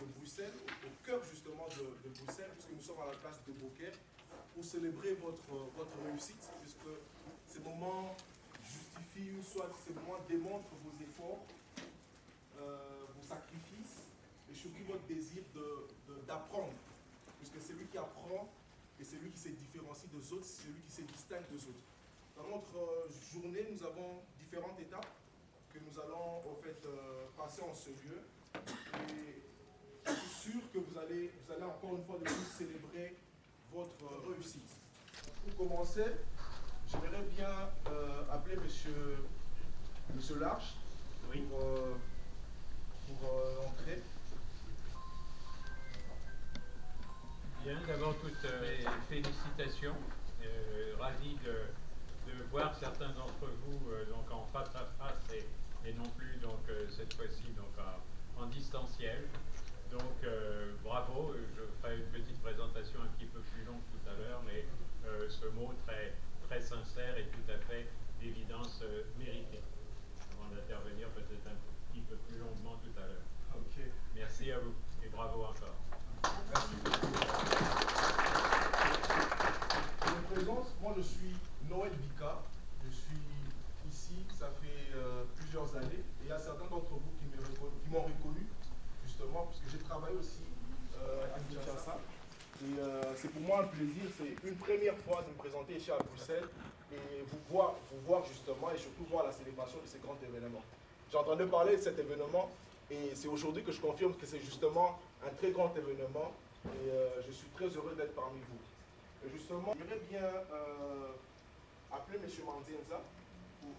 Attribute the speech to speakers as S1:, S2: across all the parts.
S1: Bruxelles, au cœur justement de Bruxelles, puisque nous sommes à la place de Beaucaire, pour célébrer votre réussite, puisque ces moments justifient, ou soit ces moments démontrent vos efforts, vos sacrifices, et surtout votre désir d'apprendre, puisque c'est lui qui apprend, et c'est lui qui se différencie des autres, c'est lui qui se distingue des autres. Dans notre journée, nous avons différentes étapes que nous allons en fait passer en ce lieu. Et je suis sûr que vous allez encore une fois de plus célébrer votre réussite. Pour commencer, j'aimerais bien appeler Monsieur Larche pour entrer.
S2: Bien, d'abord toutes mes félicitations. Ravi de voir certains d'entre vous donc en face à face et non plus donc cette fois-ci donc en distanciel. Donc bravo, je ferai une petite présentation un petit peu plus longue tout à l'heure, mais ce mot très sincère et tout à fait d'évidence méritée. Avant d'intervenir peut-être un petit peu plus longuement tout à l'heure.
S1: Okay.
S2: Merci à vous et bravo encore.
S1: Merci. Je me présente, moi je suis Noël Bika, je suis ici, ça fait plusieurs années, et il y a certains d'entre vous qui m'ont reconnu, justement, parce que j'ai travaillé aussi à Kinshasa. Et c'est pour moi un plaisir, c'est une première fois de me présenter ici à Bruxelles et vous voir justement, et surtout voir la célébration de ces grands événements. J'ai entendu parler de cet événement, et c'est aujourd'hui que je confirme que c'est justement un très grand événement, et je suis très heureux d'être parmi vous. Et justement, j'aimerais bien appeler M. Mandienza pour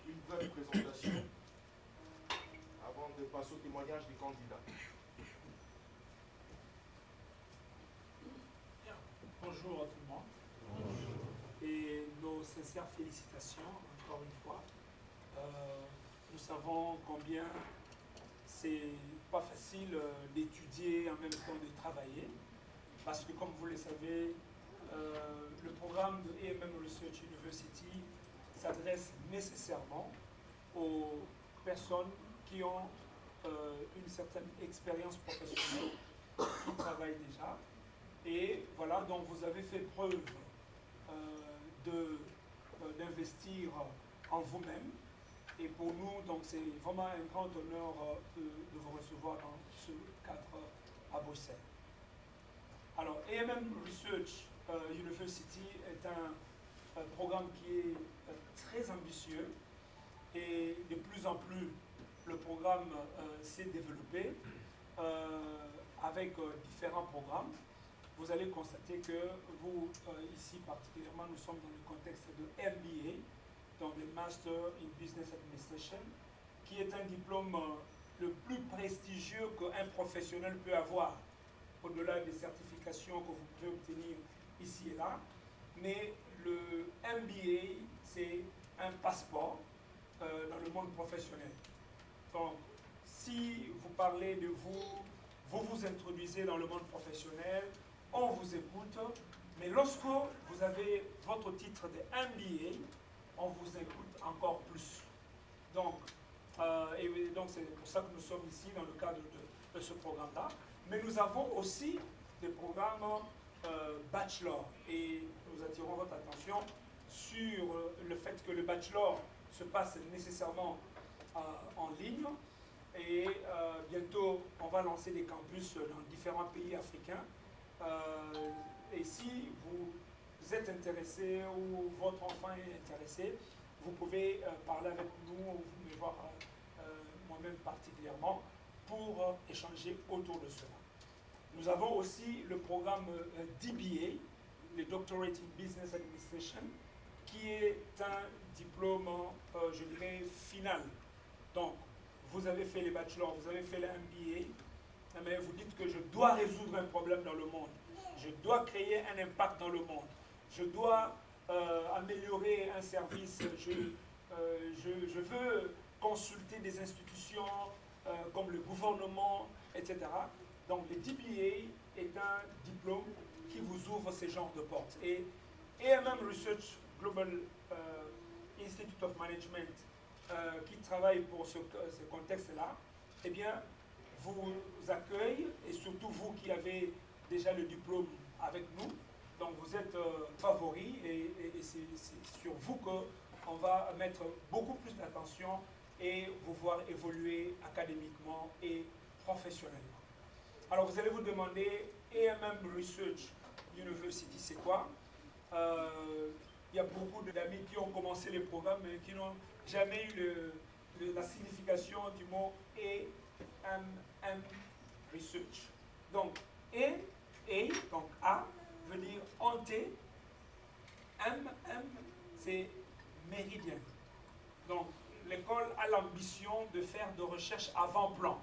S1: une brève présentation avant de passer au témoignage des candidats.
S3: Bien. Bonjour à tout le monde. Bonjour. Et nos sincères félicitations, encore une fois. Nous savons combien c'est pas facile d'étudier en même temps de travailler, parce que comme vous le savez, le programme de AMM Research University s'adresse nécessairement aux personnes qui ont une certaine expérience professionnelle, qui travaillent déjà. Et voilà, donc vous avez fait preuve d'investir en vous-même. Et pour nous, donc c'est vraiment un grand honneur de vous recevoir dans ce cadre à Bruxelles. Alors, AMM Research University est un programme qui est très ambitieux et de plus en plus le programme s'est développé avec différents programmes. Vous allez constater que vous, ici particulièrement, nous sommes dans le contexte de MBA, donc le Master in Business Administration, qui est un diplôme le plus prestigieux qu'un professionnel peut avoir, au-delà des certifications que vous pouvez obtenir ici et là. Mais le MBA, c'est un passeport dans le monde professionnel. Donc, si vous parlez de vous, vous vous introduisez dans le monde professionnel, on vous écoute, mais lorsque vous avez votre titre de MBA, on vous écoute encore plus. Donc, c'est pour ça que nous sommes ici dans le cadre de ce programme-là. Mais nous avons aussi des programmes bachelor. Et nous attirons votre attention sur le fait que le bachelor se passe nécessairement en ligne. Et bientôt, on va lancer des campus dans différents pays africains. Et si vous êtes intéressé ou votre enfant est intéressé, vous pouvez parler avec nous ou me voir moi-même particulièrement pour échanger autour de cela. Nous avons aussi le programme DBA, le Doctorate in Business Administration, qui est un diplôme, je dirais, final. Donc, vous avez fait les bachelors, vous avez fait le MBA, mais vous dites que je dois résoudre un problème dans le monde, je dois créer un impact dans le monde, je dois améliorer un service, je veux consulter des institutions comme le gouvernement, etc. Donc le DBA est un diplôme qui vous ouvre ce genre de portes. Et AMM Research Global Institute of Management, qui travaille pour ce contexte-là, eh bien, vous accueille, et surtout vous qui avez déjà le diplôme avec nous. Donc vous êtes favoris et c'est sur vous qu'on va mettre beaucoup plus d'attention et vous voir évoluer académiquement et professionnellement. Alors vous allez vous demander, AMM Research University, c'est quoi? Il y a beaucoup d'amis qui ont commencé les programmes mais qui n'ont jamais eu la signification du mot AMM Research. Donc, donc A veut dire hanté, MM c'est méridien. Donc, l'école a l'ambition de faire de recherche avant-plan.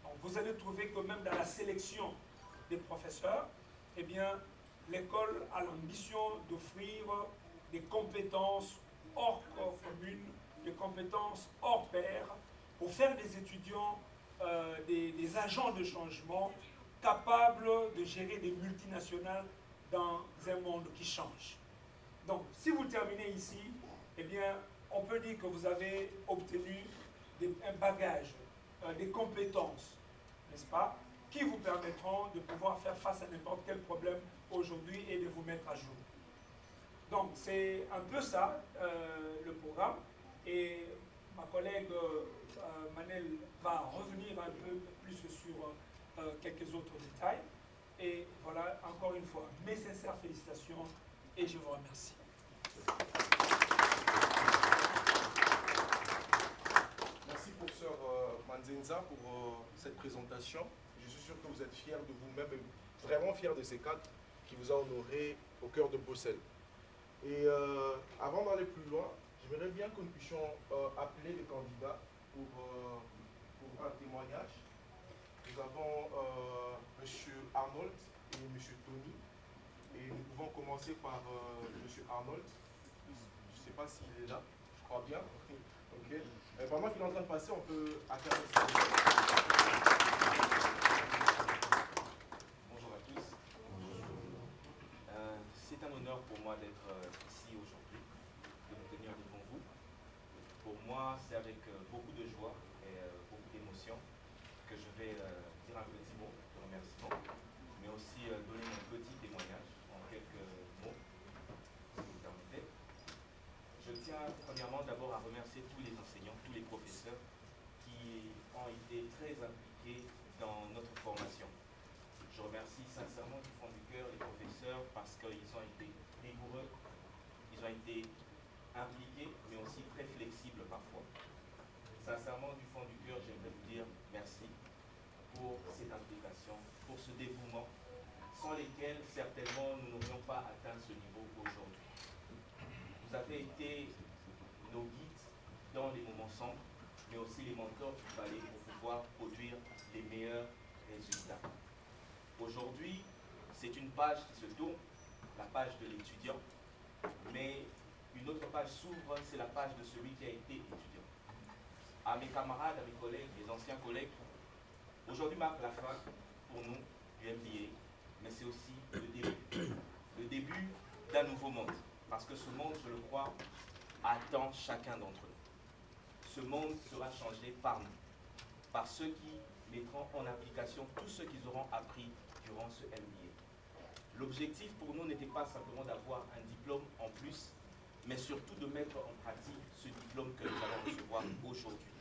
S3: Donc, vous allez trouver que même dans la sélection des professeurs, eh bien, l'école a l'ambition d'offrir des compétences hors commune, des compétences hors pair, pour faire des étudiants, des agents de changement capables de gérer des multinationales dans un monde qui change. Donc, si vous terminez ici, eh bien, on peut dire que vous avez obtenu un bagage, des compétences, n'est-ce pas, qui vous permettront de pouvoir faire face à n'importe quel problème aujourd'hui et de vous mettre à jour. Donc, c'est un peu ça, le programme. Et ma collègue Manel va revenir un peu plus sur quelques autres détails. Et voilà, encore une fois, mes sincères félicitations et je vous remercie.
S1: Merci professeur Manzenza pour cette présentation. Je suis sûr que vous êtes fiers de vous-même et vraiment fiers de ces cadres qui vous a honoré au cœur de Bruxelles. Et avant d'aller plus loin, j'aimerais bien que nous puissions appeler les candidats pour un témoignage. Nous avons M. Arnold et M. Tony. Et nous pouvons commencer par M. Arnold. Je ne sais pas s'il est là, je crois bien. Okay. Pendant qu'il est en train de passer, on peut acclamer ça.
S4: Bonjour à tous. C'est un honneur pour moi d'être ici aujourd'hui, de me tenir devant vous. Pour moi, c'est avec beaucoup de joie et beaucoup d'émotion que je vais dire un petit mot de remerciement, mais aussi donner un petit témoignage en quelques mots, si vous permettez. Je tiens premièrement d'abord à remercier tous les enseignants, tous les professeurs qui ont été très impliqués dans notre formation. Je remercie sincèrement du fond du cœur les professeurs parce qu'ils ont été rigoureux, ils ont été impliqués, mais aussi très flexibles parfois. Sincèrement, du fond du cœur, j'aimerais vous dire merci pour cette implication, pour ce dévouement, sans lesquels certainement nous n'aurions pas atteint ce niveau aujourd'hui. Vous avez été nos guides dans les moments sombres, mais aussi les mentors qu'il fallait pour pouvoir produire les meilleurs résultats. Aujourd'hui, c'est une page qui se tourne, la page de l'étudiant, mais une autre page s'ouvre, c'est la page de celui qui a été étudiant. À mes camarades, à mes collègues, les anciens collègues, aujourd'hui marque la fin pour nous du MBA, mais c'est aussi le début d'un nouveau monde. Parce que ce monde, je le crois, attend chacun d'entre nous. Ce monde sera changé par nous, par ceux qui mettront en application tout ce qu'ils auront appris durant ce MBA. L'objectif pour nous n'était pas simplement d'avoir un diplôme en plus, mais surtout de mettre en pratique ce diplôme que nous allons recevoir aujourd'hui.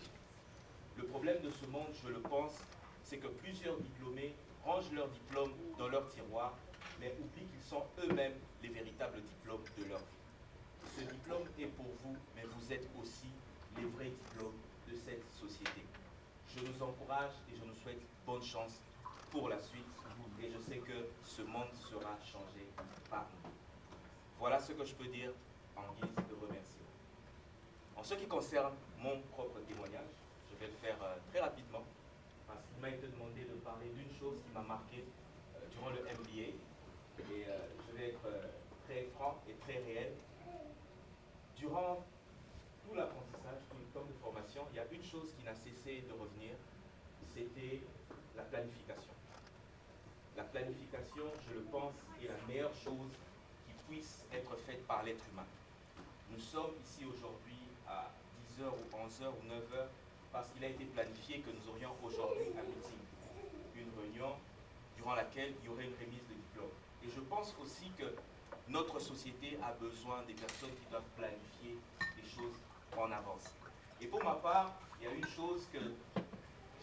S4: Le problème de ce monde, je le pense, c'est que plusieurs diplômés rangent leur diplôme dans leur tiroir, mais oublient qu'ils sont eux-mêmes les véritables diplômes de leur vie. Ce diplôme est pour vous, mais vous êtes aussi les vrais diplômes de cette société. Je nous encourage et je nous souhaite bonne chance pour la suite, et je sais que ce monde sera changé par nous. Voilà ce que je peux dire en guise de remerciement. En ce qui concerne mon propre témoignage, je vais le faire très rapidement, parce qu'il m'a été demandé de parler d'une chose qui m'a marqué durant le MBA, et je vais être très franc et très réel. Durant tout l'apprentissage, tout le temps de formation, il y a une chose qui n'a cessé de revenir, c'était la planification. La planification, je le pense, est la meilleure chose qui puisse être faite par l'être humain. Nous sommes ici aujourd'hui à 10h ou 11h ou 9h, parce qu'il a été planifié que nous aurions aujourd'hui un meeting, une réunion durant laquelle il y aurait une remise de diplôme. Et je pense aussi que notre société a besoin des personnes qui doivent planifier les choses en avance. Et pour ma part, il y a une chose que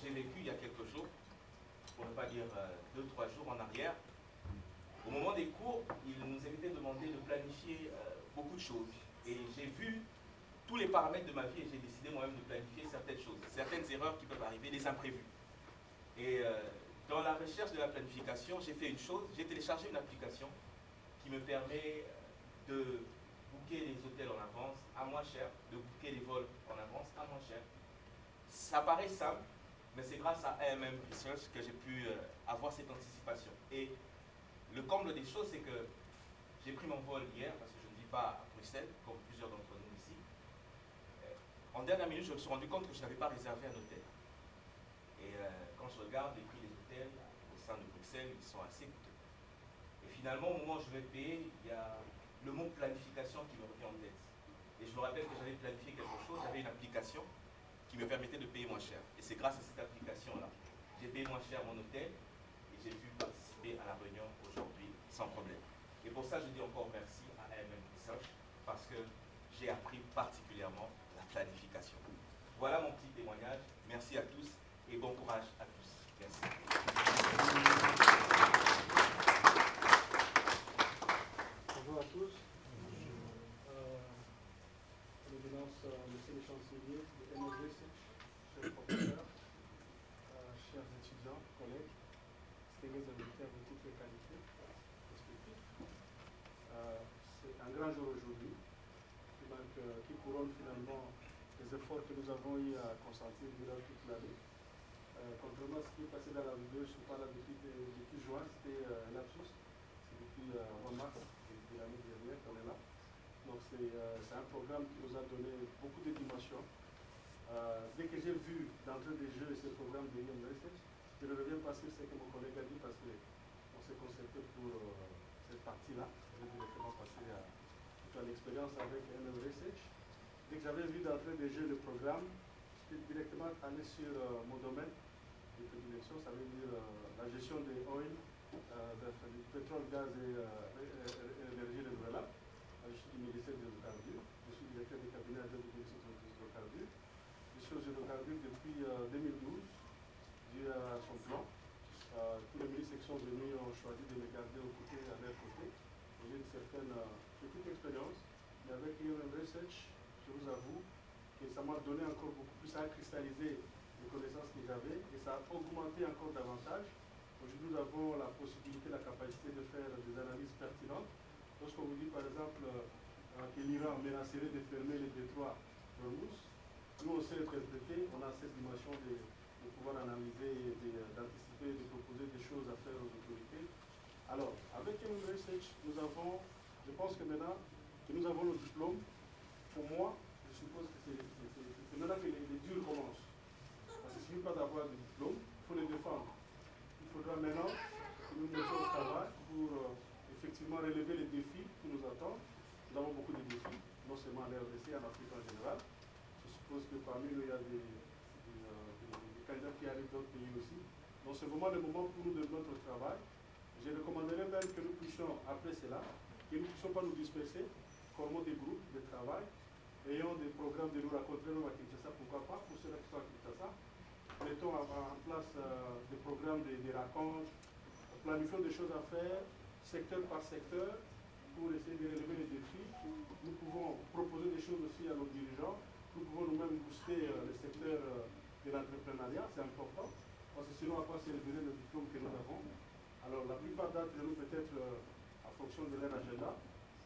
S4: j'ai vécue il y a quelques jours, pour ne pas dire 2-3 jours en arrière. Au moment des cours, il nous avait demandé de planifier beaucoup de choses. Et j'ai vu tous les paramètres de ma vie et j'ai décidé moi-même de planifier certaines choses, certaines erreurs qui peuvent arriver, des imprévus. Et dans la recherche de la planification, j'ai fait une chose, j'ai téléchargé une application qui me permet de booker les hôtels en avance à moins cher, de booker les vols en avance à moins cher. Ça paraît simple, mais c'est grâce à AMM Research que j'ai pu avoir cette anticipation. Et le comble des choses, c'est que j'ai pris mon vol hier, parce que je ne vis pas à Bruxelles, comme plusieurs d'entre nous ici. En dernière minute, je me suis rendu compte que je n'avais pas réservé un hôtel. Et quand je regarde les prix des hôtels au sein de Bruxelles, ils sont assez coûteux. Et finalement, au moment où je vais payer, il y a le mot planification qui me revient en tête. Et je me rappelle que j'avais planifié quelque chose, j'avais une application qui me permettait de payer moins cher. Et c'est grâce à cette application-là, j'ai payé moins cher mon hôtel et j'ai pu participer à la réunion aujourd'hui sans problème. Et pour ça, je dis encore merci à AMM Research parce que j'ai appris particulièrement la planification. Voilà mon petit témoignage. Merci à tous et bon courage à tous. Merci.
S5: Bonjour à tous. L'éminence, monsieur le chancelier de AMM Research, chers professeurs, chers étudiants, collègues, distingués invités de toutes les qualités respectives. C'est un grand jour aujourd'hui qui couronne finalement les efforts que nous avons eu à consentir durant toute l'année. Contrairement à ce qui est passé dans la vidéo, je suis pas là depuis juin, c'était un lapsus. C'est depuis mois mars, depuis l'année dernière qu'on est là. Donc c'est un programme qui nous a donné beaucoup de dimensions. Dès que j'ai vu d'entrée des jeux ce programme de AMM Research, je ne reviens pas sur ce que mon collègue a dit parce qu'on s'est concerté pour cette partie-là. Je vais directement passer à l'expérience avec AMM Research. Dès que j'avais vu d'entrée des jeux le programme, je suis directement allé sur mon domaine de prédilection, ça veut dire la gestion des oil, du pétrole, gaz et énergie renouvelable. Je suis du ministère des hydrocarbures, je suis directeur du cabinet à du ministère des hydrocarbures. Je suis aux hydrocarbures depuis 2012, dû à son plan. Tous les ministres qui sont venus ont choisi de me garder aux côtés, à leur côté. J'ai une certaine petite expérience, mais avec AMM Research, je vous avoue que ça m'a donné encore beaucoup plus, ça a cristallisé les connaissances que j'avais et ça a augmenté encore davantage. Aujourd'hui, nous avons la possibilité, la capacité de faire des analyses pertinentes. Lorsqu'on vous dit par exemple que l'Iran menacerait de fermer les détroits d'Ormuz, nous on sait interpréter, on a cette dimension de pouvoir analyser, d'anticiper, de proposer des choses à faire aux autorités. Alors, avec AMM Research, nous avons, je pense que maintenant que nous avons le diplôme, pour moi, je suppose que c'est maintenant que les durs commencent. Parce qu'il ne suffit pas d'avoir le diplôme, il faut le défendre. Il faudra maintenant que nous mettions au travail pour effectivement relever les défis qui nous attendent. Nous avons beaucoup de défis, non seulement en RDC, en Afrique en général. Je suppose que parmi nous, il y a des candidats qui arrivent d'autres pays aussi. Donc c'est vraiment le moment pour nous de notre travail. Je recommanderais même que nous puissions, après cela, que nous ne puissions pas nous disperser, formons des groupes de travail, ayons des programmes de nous rencontrer nous à Kinshasa, pourquoi pas, pour ceux qui sont à Kinshasa. Mettons en place des programmes de rencontres, planifions des choses à faire, secteur par secteur, pour essayer de relever les défis. Nous pouvons proposer des choses aussi à nos dirigeants. Nous pouvons nous-mêmes booster le secteur de l'entrepreneuriat, c'est important, parce que sinon, après, c'est le diplôme que nous avons. Alors, la plupart d'entre nous, peut-être en fonction de leur agenda,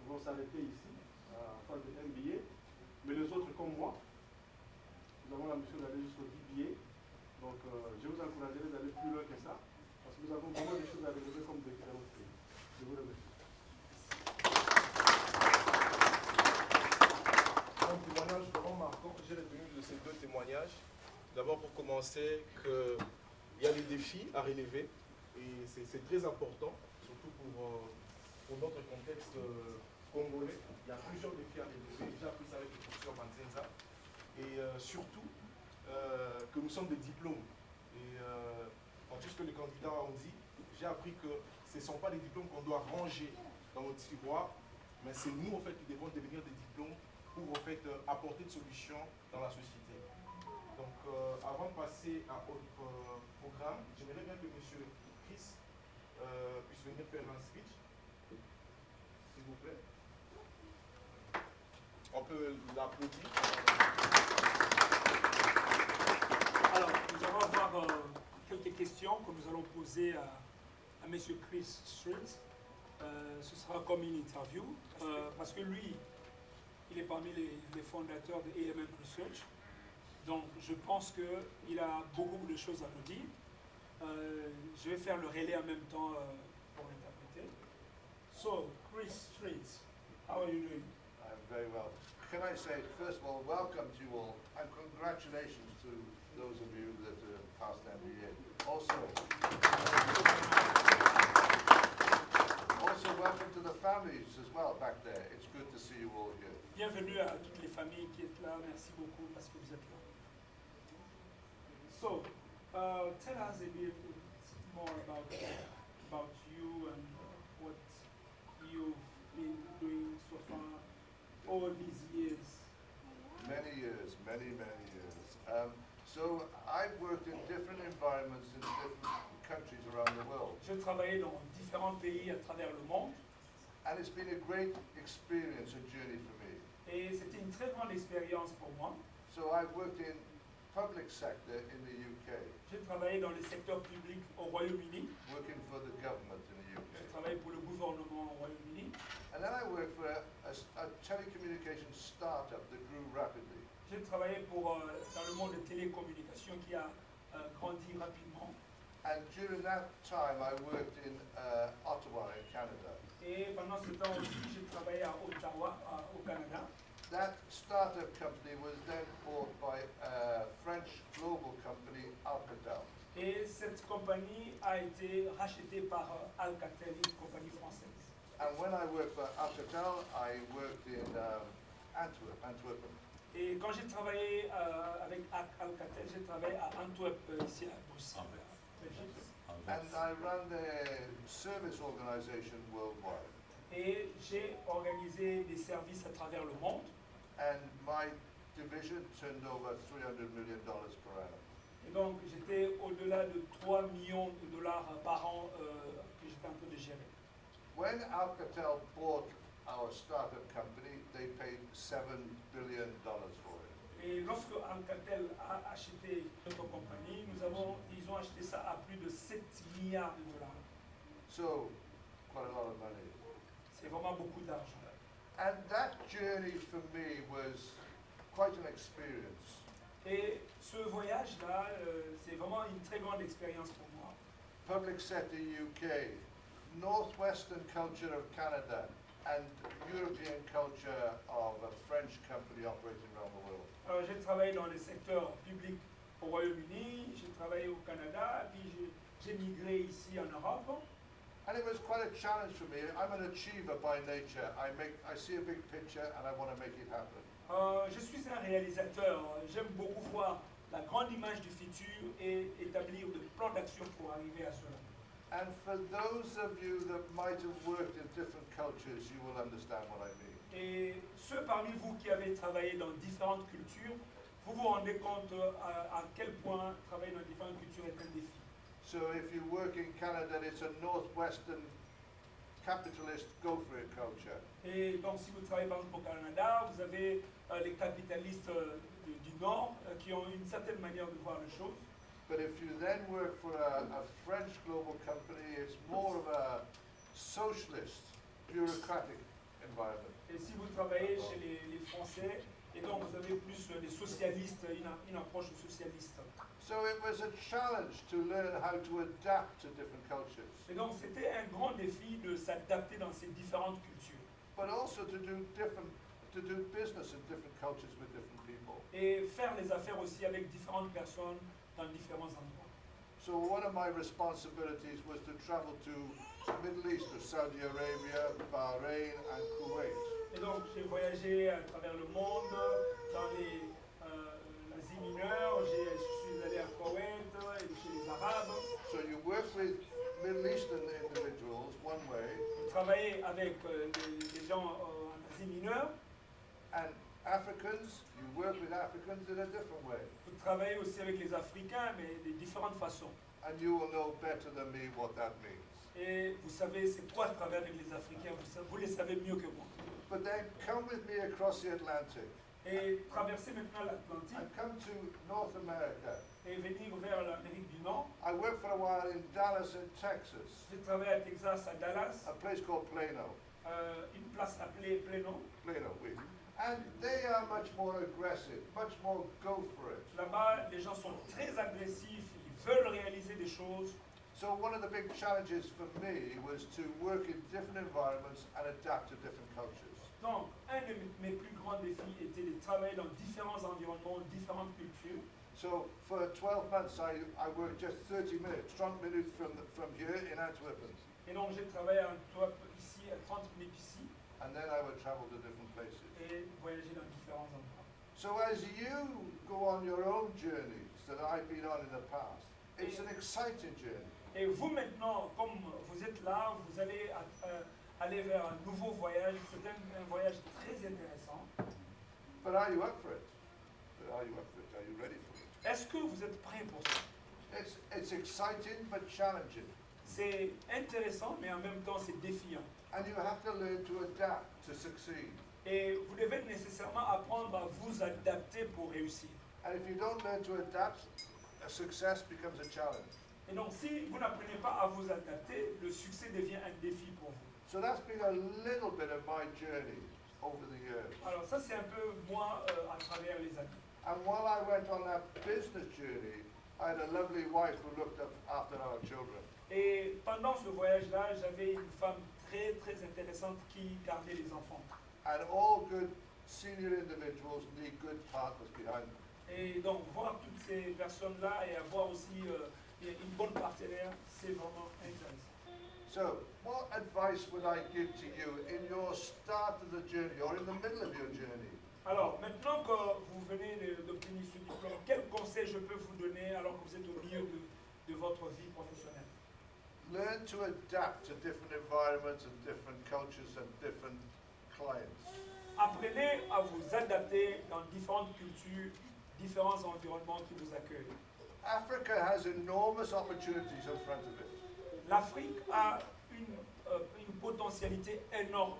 S5: vont s'arrêter ici, en phase de MBA. Mais les autres, comme moi, nous avons la mission d'aller jusqu'au DBA. Donc, je vous encouragerai d'aller plus loin que ça, parce que nous avons vraiment des choses à relever comme défi dans notre pays. Je vous remercie.
S1: Un témoignage vraiment marquant que j'ai retenu de ces deux témoignages. D'abord, pour commencer, qu'il y a des défis à relever, et c'est très important, surtout pour notre contexte congolais. Il y a plusieurs défis à relever. J'ai appris ça avec le professeur Manzenza. Et surtout, que nous sommes des diplômes. Et en tout ce que les candidats ont dit, j'ai appris que ce ne sont pas des diplômes qu'on doit ranger dans notre tiroir, mais c'est nous en fait qui devons devenir des diplômes pour en fait apporter des solutions dans la société. Donc avant de passer à notre programme, j'aimerais bien que M. Chris puisse venir faire un speech, s'il vous plaît. On peut l'applaudir.
S3: Alors, nous allons avoir quelques questions que nous allons poser à M. Chris Street. Ce sera comme une interview, parce que lui, il est parmi les fondateurs de AMM Research. Donc, je pense qu'il a beaucoup de choses à nous dire. Je vais faire le relais en même temps pour l'interpréter. So, Chris Street, how are you doing?
S6: I'm very well. Can I say, first of all, welcome to you all, and congratulations to those of you that have passed MBA. Also, welcome to the families as well back there. It's good to see you all here.
S3: Bienvenue à toutes les familles qui sont là. Merci beaucoup parce que vous êtes là. So, tell us a bit more about you and what you've been doing so far all these years.
S6: Many years, many years. So I've worked in different environments in different countries around the world.
S3: Je travaillais dans différents pays à travers le monde
S6: And it's been a great experience, a journey for me.
S3: et c'était une très grande expérience pour moi.
S6: So I've worked in public sector in the UK,
S3: J'ai travaillé dans le secteur public au Royaume-Uni.
S6: working for the government in the UK.
S3: J'ai travaillé pour le gouvernement au Royaume-Uni.
S6: And then I worked for a telecommunications startup that grew rapidly.
S3: J'ai travaillé pour, dans le monde des télécommunications qui a grandi rapidement.
S6: And during that time, I worked in Ottawa in Canada.
S3: Et pendant ce temps aussi, j'ai travaillé à Ottawa, au Canada.
S6: That startup company was then bought by a French global company, Alcatel.
S3: Et cette compagnie a été rachetée par Alcatel, une compagnie française.
S6: And when I worked for Alcatel, I worked in Antwerp.
S3: Et quand j'ai travaillé avec Alcatel, j'ai travaillé à Antwerp, ici à Bruxelles, Belgique.
S6: And I ran the service organization worldwide.
S3: Et j'ai organisé des services à travers le monde.
S6: And my division turned over $300 million per annum.
S3: Et donc j'étais au-delà de 3 millions de dollars par an que j'étais en train de gérer.
S6: When Alcatel bought our startup company, they paid $7 billion for it.
S3: Et lorsque Alcatel a acheté notre compagnie, ils ont acheté ça à plus de 7 milliards de dollars.
S6: So, quite a lot of money.
S3: C'est vraiment beaucoup d'argent.
S6: And that journey for me was quite an experience.
S3: Et ce voyage-là, c'est vraiment une très grande expérience pour moi.
S6: Public sector UK, Northwestern culture of Canada, and European culture of a French company operating around the world.
S3: Alors, j'ai travaillé dans le secteur public au Royaume-Uni, j'ai travaillé au Canada, puis j'ai migré ici en Europe.
S6: And it was quite a challenge for me. I'm an achiever by nature. I see a big picture and I want to make it happen.
S3: Je suis un réalisateur. J'aime beaucoup voir la grande image du futur et établir des plans d'action pour arriver à cela.
S6: And for those of you that might have worked in different cultures, you will understand what I mean.
S3: Et ceux parmi vous qui avez travaillé dans différentes cultures, vous vous rendez compte à quel point travailler dans différentes cultures est un défi.
S6: So if you work in Canada, it's a Northwestern capitalist go for it culture.
S3: Et donc si vous travaillez par exemple au Canada, vous avez les capitalistes du Nord qui ont une certaine manière de voir les choses.
S6: But if you then work for a French global company, it's more of a socialist, bureaucratic environment.
S3: Et si vous travaillez chez les Français, et donc vous avez plus des socialistes, une approche socialiste.
S6: So it was a challenge to learn how to adapt to different cultures,
S3: Et donc c'était un grand défi de s'adapter dans ces différentes cultures.
S6: but also to do business in different cultures with different people.
S3: Et faire les affaires aussi avec différentes personnes dans différents endroits.
S6: So one of my responsibilities was to travel to the Middle East, to Saudi Arabia, Bahrain, and Kuwait.
S3: Et donc j'ai voyagé à travers le monde, dans l'Asie mineure, j'ai
S6: with Middle Eastern individuals one way,
S3: Vous travaillez avec les gens en Asie mineure.
S6: and Africans, you work with Africans in a different way.
S3: Vous travaillez aussi avec les Africains, mais de différentes façons.
S6: And you will know better than me what that means.
S3: Et vous savez c'est quoi travailler avec les Africains, vous les savez mieux que moi.
S6: But then come with me across the Atlantic
S3: Et traverser maintenant l'Atlantique
S6: and come to North America.
S3: et venir vers l'Amérique du Nord.
S6: I worked for a while in Dallas in Texas,
S3: J'ai travaillé à Texas, à Dallas,
S6: a place called Plano.
S3: une place appelée Plano.
S6: Plano, oui. And they are much more aggressive, much more go for it.
S3: Là-bas, les gens sont très agressifs, ils veulent réaliser des choses.
S6: So one of the big challenges for me was to work in different environments and adapt to different cultures.
S3: Donc, un de mes plus grands défis était de travailler dans différents environnements, différentes cultures.
S6: So for 12 months, I worked just 30 minutes from here in Antwerp.
S3: Et donc, j'ai travaillé à Antwerp ici, à 30 minutes ici,
S6: And then I would travel to different places.
S3: et voyager dans différents endroits.
S6: So as you go on your own journeys that I've been on in the past, it's an exciting journey.
S3: Et vous maintenant, comme vous êtes là, vous allez aller vers un nouveau voyage. C'est un voyage très intéressant.
S6: But are you up for it? Are you up for it? Are you ready for it?
S3: Est-ce que vous êtes prêts pour ça?
S6: It's exciting but challenging.
S3: C'est intéressant, mais en même temps, c'est défiant.
S6: And you have to learn to adapt to succeed.
S3: Et vous devez nécessairement apprendre à vous adapter pour réussir.
S6: And if you don't learn to adapt, a success becomes a challenge.
S3: Et donc, si vous n'apprenez pas à vous adapter, le succès devient un défi pour vous.
S6: So that's been a little bit of my journey over the years.
S3: Alors ça, c'est un peu moi à travers les années.
S6: And while I went on that business journey, I had a lovely wife who looked after our children.
S3: Et pendant ce voyage-là, j'avais une femme très, très intéressante qui gardait les enfants.
S6: And all good senior individuals need good partners behind them.
S3: Et donc, voir toutes ces personnes-là et avoir aussi une bonne partenaire, c'est vraiment intéressant.
S6: So, what advice would I give to you in your start of the journey or in the middle of your journey?
S3: Alors, maintenant que vous venez d'obtenir ce diplôme, quel conseil je peux vous donner alors que vous êtes au milieu de votre vie professionnelle?
S6: Learn to adapt to different environments and different cultures and different clients.
S3: Apprenez à vous adapter dans différentes cultures, différents environnements qui vous accueillent.
S6: Africa has enormous opportunities in front of it.
S3: L'Afrique a une potentialité énorme.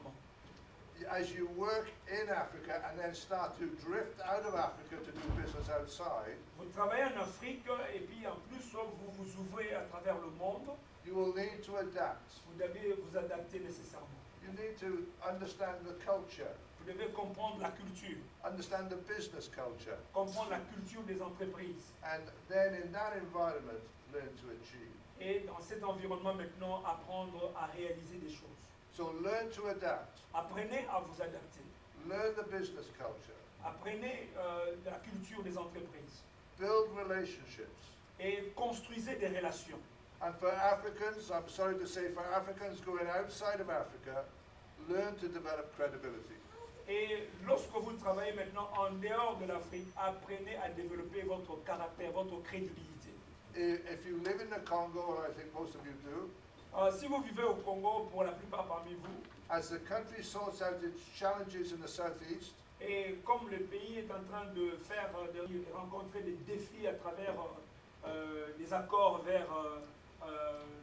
S6: As you work in Africa and then start to drift out of Africa to do business outside,
S3: Vous travaillez en Afrique et puis en plus vous vous ouvrez à travers le monde.
S6: you will need to adapt.
S3: Vous devez vous adapter nécessairement.
S6: You need to understand the culture,
S3: Vous devez comprendre la culture,
S6: understand the business culture,
S3: comprendre la culture des entreprises.
S6: and then in that environment, learn to achieve.
S3: Et dans cet environnement maintenant, apprendre à réaliser des choses.
S6: So learn to adapt.
S3: Apprenez à vous adapter.
S6: Learn the business culture.
S3: Apprenez la culture des entreprises.
S6: Build relationships.
S3: Et construisez des relations.
S6: And for Africans, I'm sorry to say, for Africans going outside of Africa, learn to develop credibility.
S3: Et lorsque vous travaillez maintenant en dehors de l'Afrique, apprenez à développer votre caractère, votre crédibilité.
S6: If you live in the Congo, and I think most of you do,
S3: Si vous vivez au Congo, pour la plupart parmi vous,
S6: as the country sorts out its challenges in the southeast,
S3: et comme le pays est en train de rencontrer des défis à travers les accords vers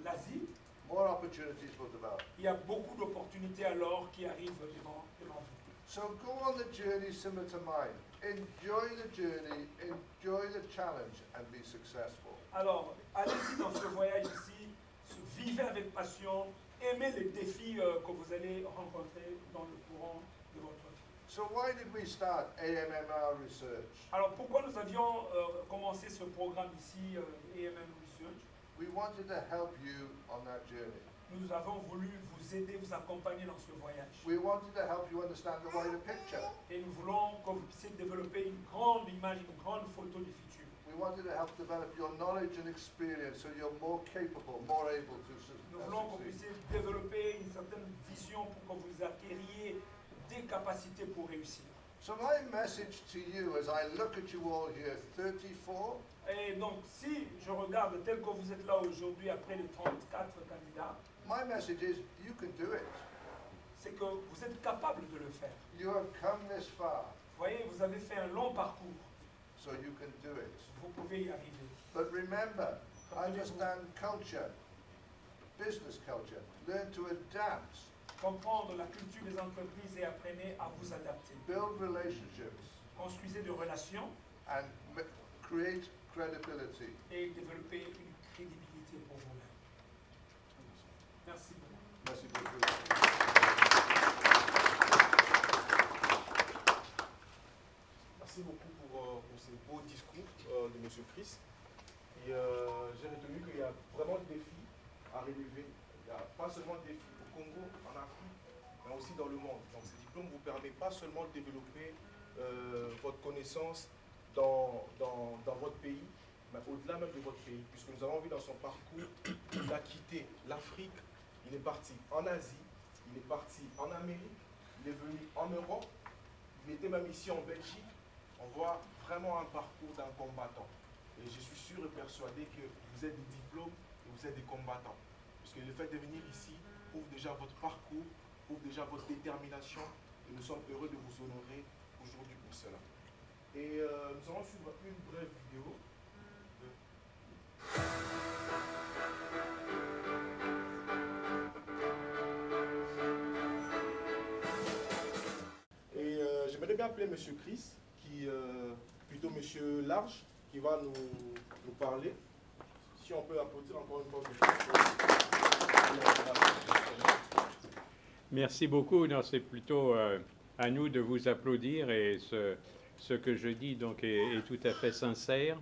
S3: l'Asie,
S6: more opportunities will develop.
S3: il y a beaucoup d'opportunités alors qui arrivent devant vous.
S6: So go on the journey similar to mine. Enjoy the journey, enjoy the challenge, and be successful.
S3: Alors, allez-y dans ce voyage ici, vivez avec passion, aimez les défis que vous allez rencontrer dans le courant de votre vie.
S6: So why did we start AMMR Research?
S3: Alors, pourquoi nous avions commencé ce programme ici, AMM Research?
S6: We wanted to help you on that journey.
S3: Nous avons voulu vous aider, vous accompagner dans ce voyage.
S6: We wanted to help you understand the wider picture.
S3: Et nous voulons que vous puissiez développer une grande image, une grande photo du futur.
S6: We wanted to help develop your knowledge and experience so you're more capable, more able to
S3: Nous voulons que vous
S6: succeed.
S3: puissiez développer une certaine vision pour que vous acquériez des capacités pour réussir.
S6: So my message to you as I look at you all here, 34,
S3: Et donc, si je regarde tel que vous êtes là aujourd'hui, après les 34 candidats,
S6: my message is you can do it.
S3: c'est que vous êtes capable de le faire.
S6: You have come this far,
S3: Vous voyez, vous avez fait un long parcours.
S6: so you can do it.
S3: Vous pouvez y arriver.
S6: But remember, understand culture, business culture. Learn to adapt,
S3: Comprendre la culture des entreprises et apprenez à vous adapter.
S6: build relationships,
S3: Construisez des relations
S6: and create credibility.
S3: et développez une crédibilité pour vous-même. Merci beaucoup.
S6: Merci beaucoup.
S1: Merci beaucoup pour ces beaux discours de M. Chris. Et j'ai retenu qu'il y a vraiment des défis à relever. Il n'y a pas seulement des défis au Congo, en Afrique, mais aussi dans le monde. Donc ce diplôme vous permet pas seulement de développer votre connaissance dans votre pays, mais au-delà même de votre pays, puisque nous avons vu dans son parcours, il a quitté l'Afrique, il est parti en Asie, il est parti en Amérique, il est venu en Europe, il était même ici en Belgique. On voit vraiment un parcours d'un combattant. Et je suis sûr et persuadé que vous êtes des diplômes et vous êtes des combattants. Puisque le fait de venir ici prouve déjà votre parcours, prouve déjà votre détermination. Et nous sommes heureux de vous honorer aujourd'hui pour cela. Et nous allons suivre une brève vidéo. Et j'aimerais bien appeler M. Chris, plutôt M. Large, qui va nous parler. Si on peut applaudir encore une fois M.
S2: Merci beaucoup. Non, c'est plutôt à nous de vous applaudir et ce que je dis donc est tout à fait sincère.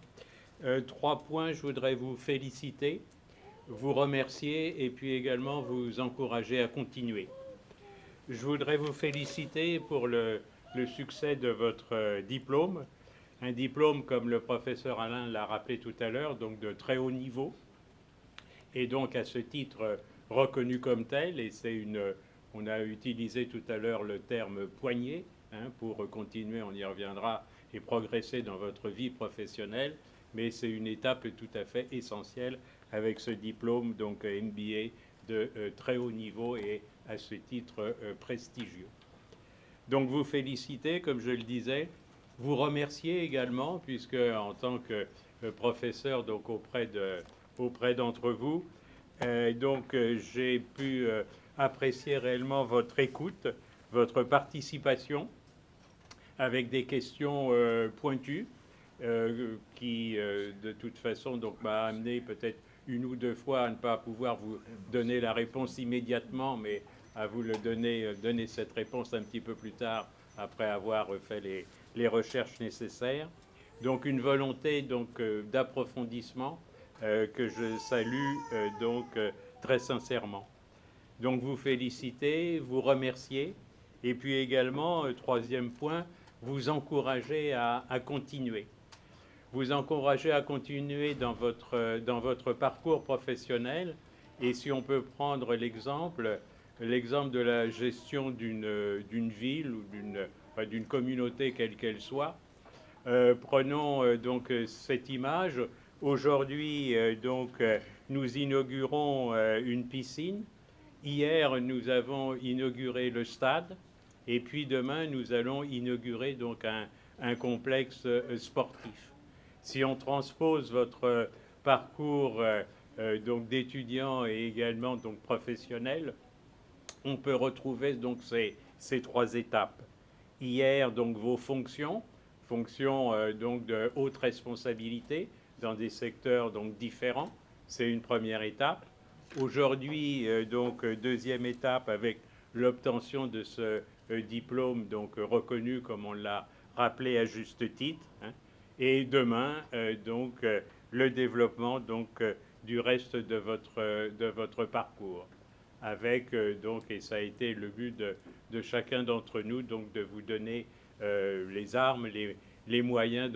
S2: 3 points, je voudrais vous féliciter, vous remercier et puis également vous encourager à continuer. Je voudrais vous féliciter pour le succès de votre diplôme. Un diplôme, comme le professeur Alain l'a rappelé tout à l'heure, donc de très haut niveau, et donc à ce titre reconnu comme tel, et on a utilisé tout à l'heure le terme poignée, pour continuer, on y reviendra, et progresser dans votre vie professionnelle, mais c'est une étape tout à fait essentielle avec ce diplôme, donc MBA de très haut niveau et à ce titre prestigieux. Donc vous féliciter, comme je le disais, vous remercier également, puisque en tant que professeur donc auprès d'entre vous, j'ai pu apprécier réellement votre écoute, votre participation, avec des questions pointues, qui de toute façon m'a amené peut-être 1 ou 2 fois à ne pas pouvoir vous donner la réponse immédiatement, mais à vous donner cette réponse un petit peu plus tard, après avoir fait les recherches nécessaires. Donc une volonté d'approfondissement que je salue très sincèrement. Donc vous féliciter, vous remercier, et puis également, 3e point, vous encourager à continuer. Vous encourager à continuer dans votre parcours professionnel, et si on peut prendre l'exemple de la gestion d'une ville ou d'une communauté quelle qu'elle soit. Prenons donc cette image. Aujourd'hui, nous inaugurons une piscine. Hier, nous avons inauguré le stade. Et puis demain, nous allons inaugurer donc un complexe sportif. Si on transpose votre parcours d'étudiant et également professionnel, on peut retrouver donc ces 3 étapes. Hier, donc vos fonctions de haute responsabilité dans des secteurs différents, c'est une première étape. Aujourd'hui, 2e étape avec l'obtention de ce diplôme reconnu comme on l'a rappelé à juste titre, et demain le développement du reste de votre parcours, avec et ça a été le but de chacun d'entre nous, de vous donner les armes, les moyens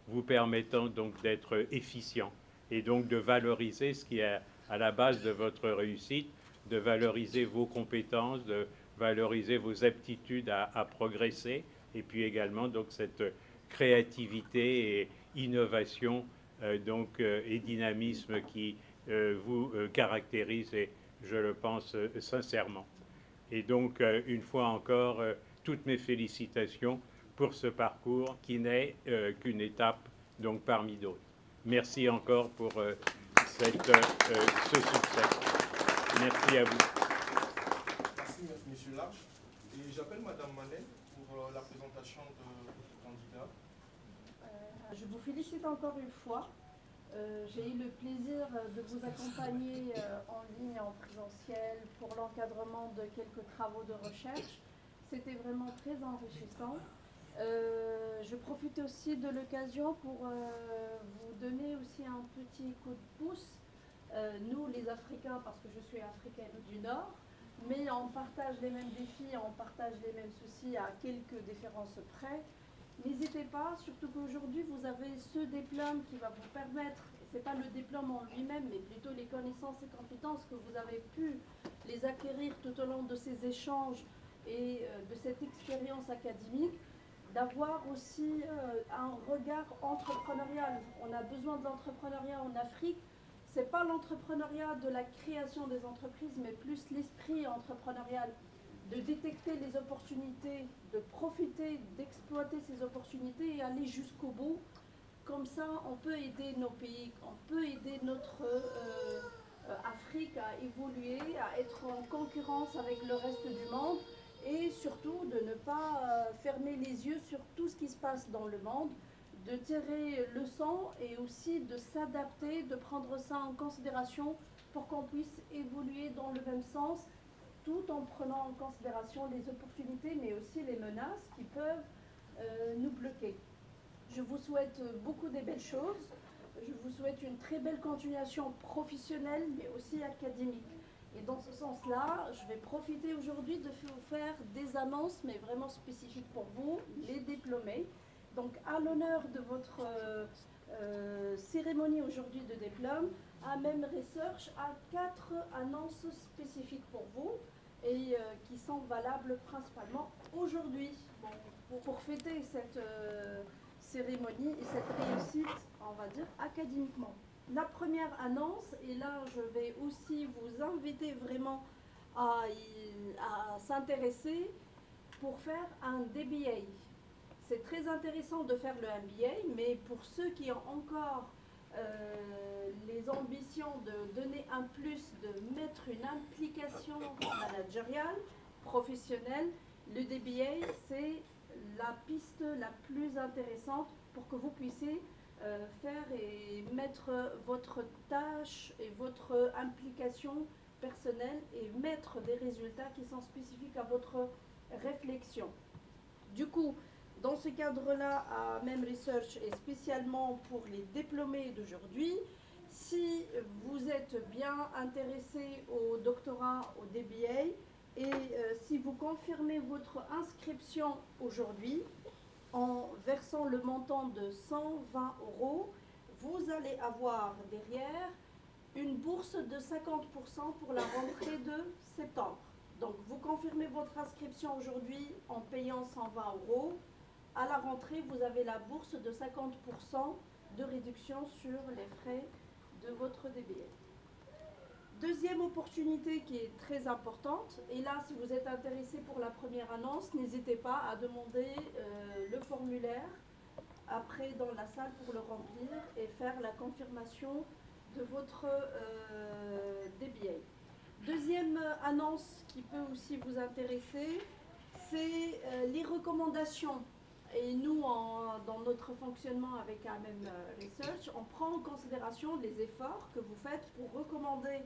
S2: vous permettant d'être efficient et de valoriser ce qui est à la base de votre réussite, de valoriser vos compétences, de valoriser vos aptitudes à progresser et puis également donc cette créativité et innovation et dynamisme qui vous caractérise, et je le pense sincèrement. Et donc, une fois encore, toutes mes félicitations pour ce parcours qui n'est qu'une étape donc parmi d'autres. Merci encore pour ce succès. Merci à vous.
S1: Merci, Monsieur Larche. Et j'appelle Madame Manet pour la présentation du candidat.
S7: Je vous félicite encore une fois. J'ai eu le plaisir de vous accompagner en ligne, en présentiel, pour l'encadrement de quelques travaux de recherche. C'était vraiment très enrichissant. Je profite aussi de l'occasion pour vous donner aussi un petit coup de pouce. Nous, les Africains, parce que je suis africaine du Nord, mais on partage les mêmes défis, on partage les mêmes soucis à quelques différences près. N'hésitez pas, surtout qu'aujourd'hui vous avez ce diplôme qui va vous permettre, ce n'est pas le diplôme en lui-même, mais plutôt les connaissances et compétences que vous avez pu les acquérir tout au long de ces échanges et de cette expérience académique, d'avoir aussi un regard entrepreneurial. On a besoin de l'entrepreneuriat en Afrique. Ce n'est pas l'entrepreneuriat de la création des entreprises, mais plus l'esprit entrepreneurial, de détecter les opportunités, de profiter, d'exploiter ces opportunités et aller jusqu'au bout. Comme ça, on peut aider nos pays, on peut aider notre Afrique à évoluer, à être en concurrence avec le reste du monde et surtout de ne pas fermer les yeux sur tout ce qui se passe dans le monde, de tirer leçon et aussi de s'adapter, de prendre ça en considération pour qu'on puisse évoluer dans le même sens, tout en prenant en considération les opportunités mais aussi les menaces qui peuvent nous bloquer. Je vous souhaite beaucoup de belles choses. Je vous souhaite une très belle continuation professionnelle mais aussi académique. Et dans ce sens-là, je vais profiter aujourd'hui de vous faire des annonces mais vraiment spécifiques pour vous, les diplômés. Donc à l'honneur de votre cérémonie aujourd'hui de diplôme, AMEM Research a 4 annonces spécifiques pour vous et qui sont valables principalement aujourd'hui. Bon, pour fêter cette cérémonie et cette réussite, on va dire, académiquement. La première annonce, et là je vais aussi vous inviter vraiment à s'intéresser pour faire un DBA. C'est très intéressant de faire le MBA, mais pour ceux qui ont encore les ambitions de donner un plus, de mettre une implication managériale, professionnelle, le DBA, c'est la piste la plus intéressante pour que vous puissiez faire et mettre votre tâche et votre implication personnelle et mettre des résultats qui sont spécifiques à votre réflexion. Du coup, dans ce cadre-là, AMEM Research et spécialement pour les diplômés d'aujourd'hui, si vous êtes bien intéressé au doctorat, au DBA, et si vous confirmez votre inscription aujourd'hui en versant le montant de 120 €, vous allez avoir derrière une bourse de 50% pour la rentrée de septembre. Donc vous confirmez votre inscription aujourd'hui en payant 120 €. À la rentrée, vous avez la bourse de 50% de réduction sur les frais de votre DBA. Deuxième opportunité qui est très importante, et là si vous êtes intéressé pour la première annonce, n'hésitez pas à demander le formulaire après dans la salle pour le remplir et faire la confirmation de votre DBA. Deuxième annonce qui peut aussi vous intéresser, c'est les recommandations. Et nous, dans notre fonctionnement avec AMEM Research, on prend en considération les efforts que vous faites pour recommander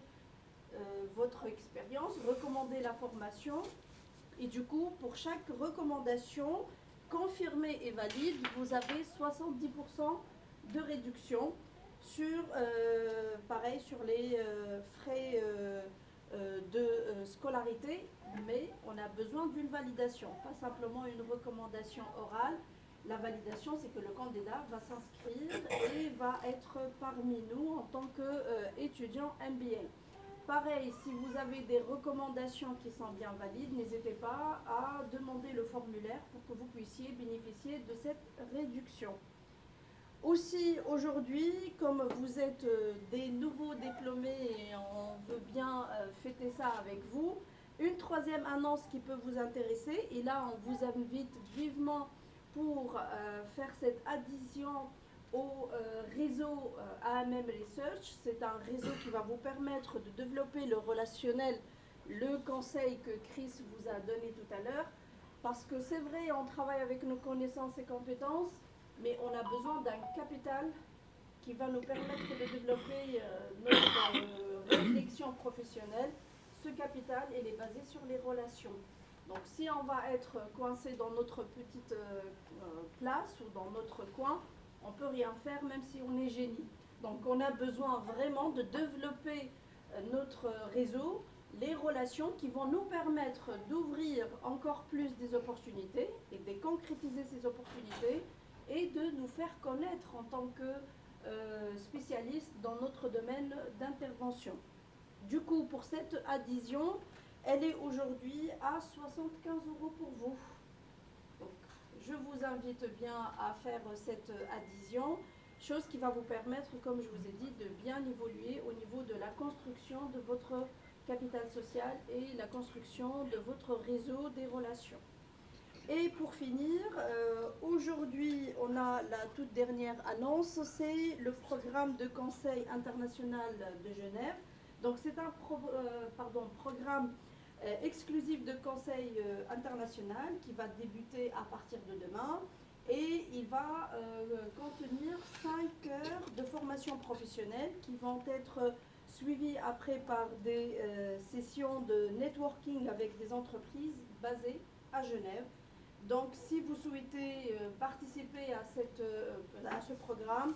S7: votre expérience, recommander la formation. Et du coup, pour chaque recommandation confirmée et valide, vous avez 70% de réduction sur, pareil, sur les frais de scolarité, mais on a besoin d'une validation, pas simplement une recommandation orale. La validation, c'est que le candidat va s'inscrire et va être parmi nous en tant qu'étudiant MBA. Pareil, si vous avez des recommandations qui sont bien valides, n'hésitez pas à demander le formulaire pour que vous puissiez bénéficier de cette réduction. Aussi, aujourd'hui, comme vous êtes des nouveaux diplômés et on veut bien fêter ça avec vous, une troisième annonce qui peut vous intéresser, et là on vous invite vivement pour faire cette adhésion au réseau AMM Research. C'est un réseau qui va vous permettre de développer le relationnel, le conseil que Chris vous a donné tout à l'heure, parce que c'est vrai, on travaille avec nos connaissances et compétences, mais on a besoin d'un capital qui va nous permettre de développer notre réflexion professionnelle. Ce capital, il est basé sur les relations. Donc si on va être coincé dans notre petite place ou dans notre coin, on ne peut rien faire même si on est génie. Donc on a besoin vraiment de développer notre réseau, les relations qui vont nous permettre d'ouvrir encore plus des opportunités et de concrétiser ces opportunités et de nous faire connaître en tant que spécialistes dans notre domaine d'intervention. Du coup, pour cette adhésion, elle est aujourd'hui à 75 € pour vous. Donc, je vous invite bien à faire cette adhésion, chose qui va vous permettre, comme je vous ai dit, de bien évoluer au niveau de la construction de votre capital social et la construction de votre réseau des relations. Et pour finir, aujourd'hui, on a la toute dernière annonce, c'est le programme de conseil international de Genève. Donc c'est un programme exclusif de conseil international qui va débuter à partir de demain et il va contenir 5 heures de formation professionnelle qui vont être suivies après par des sessions de networking avec des entreprises basées à Genève. Donc si vous souhaitez participer à ce programme,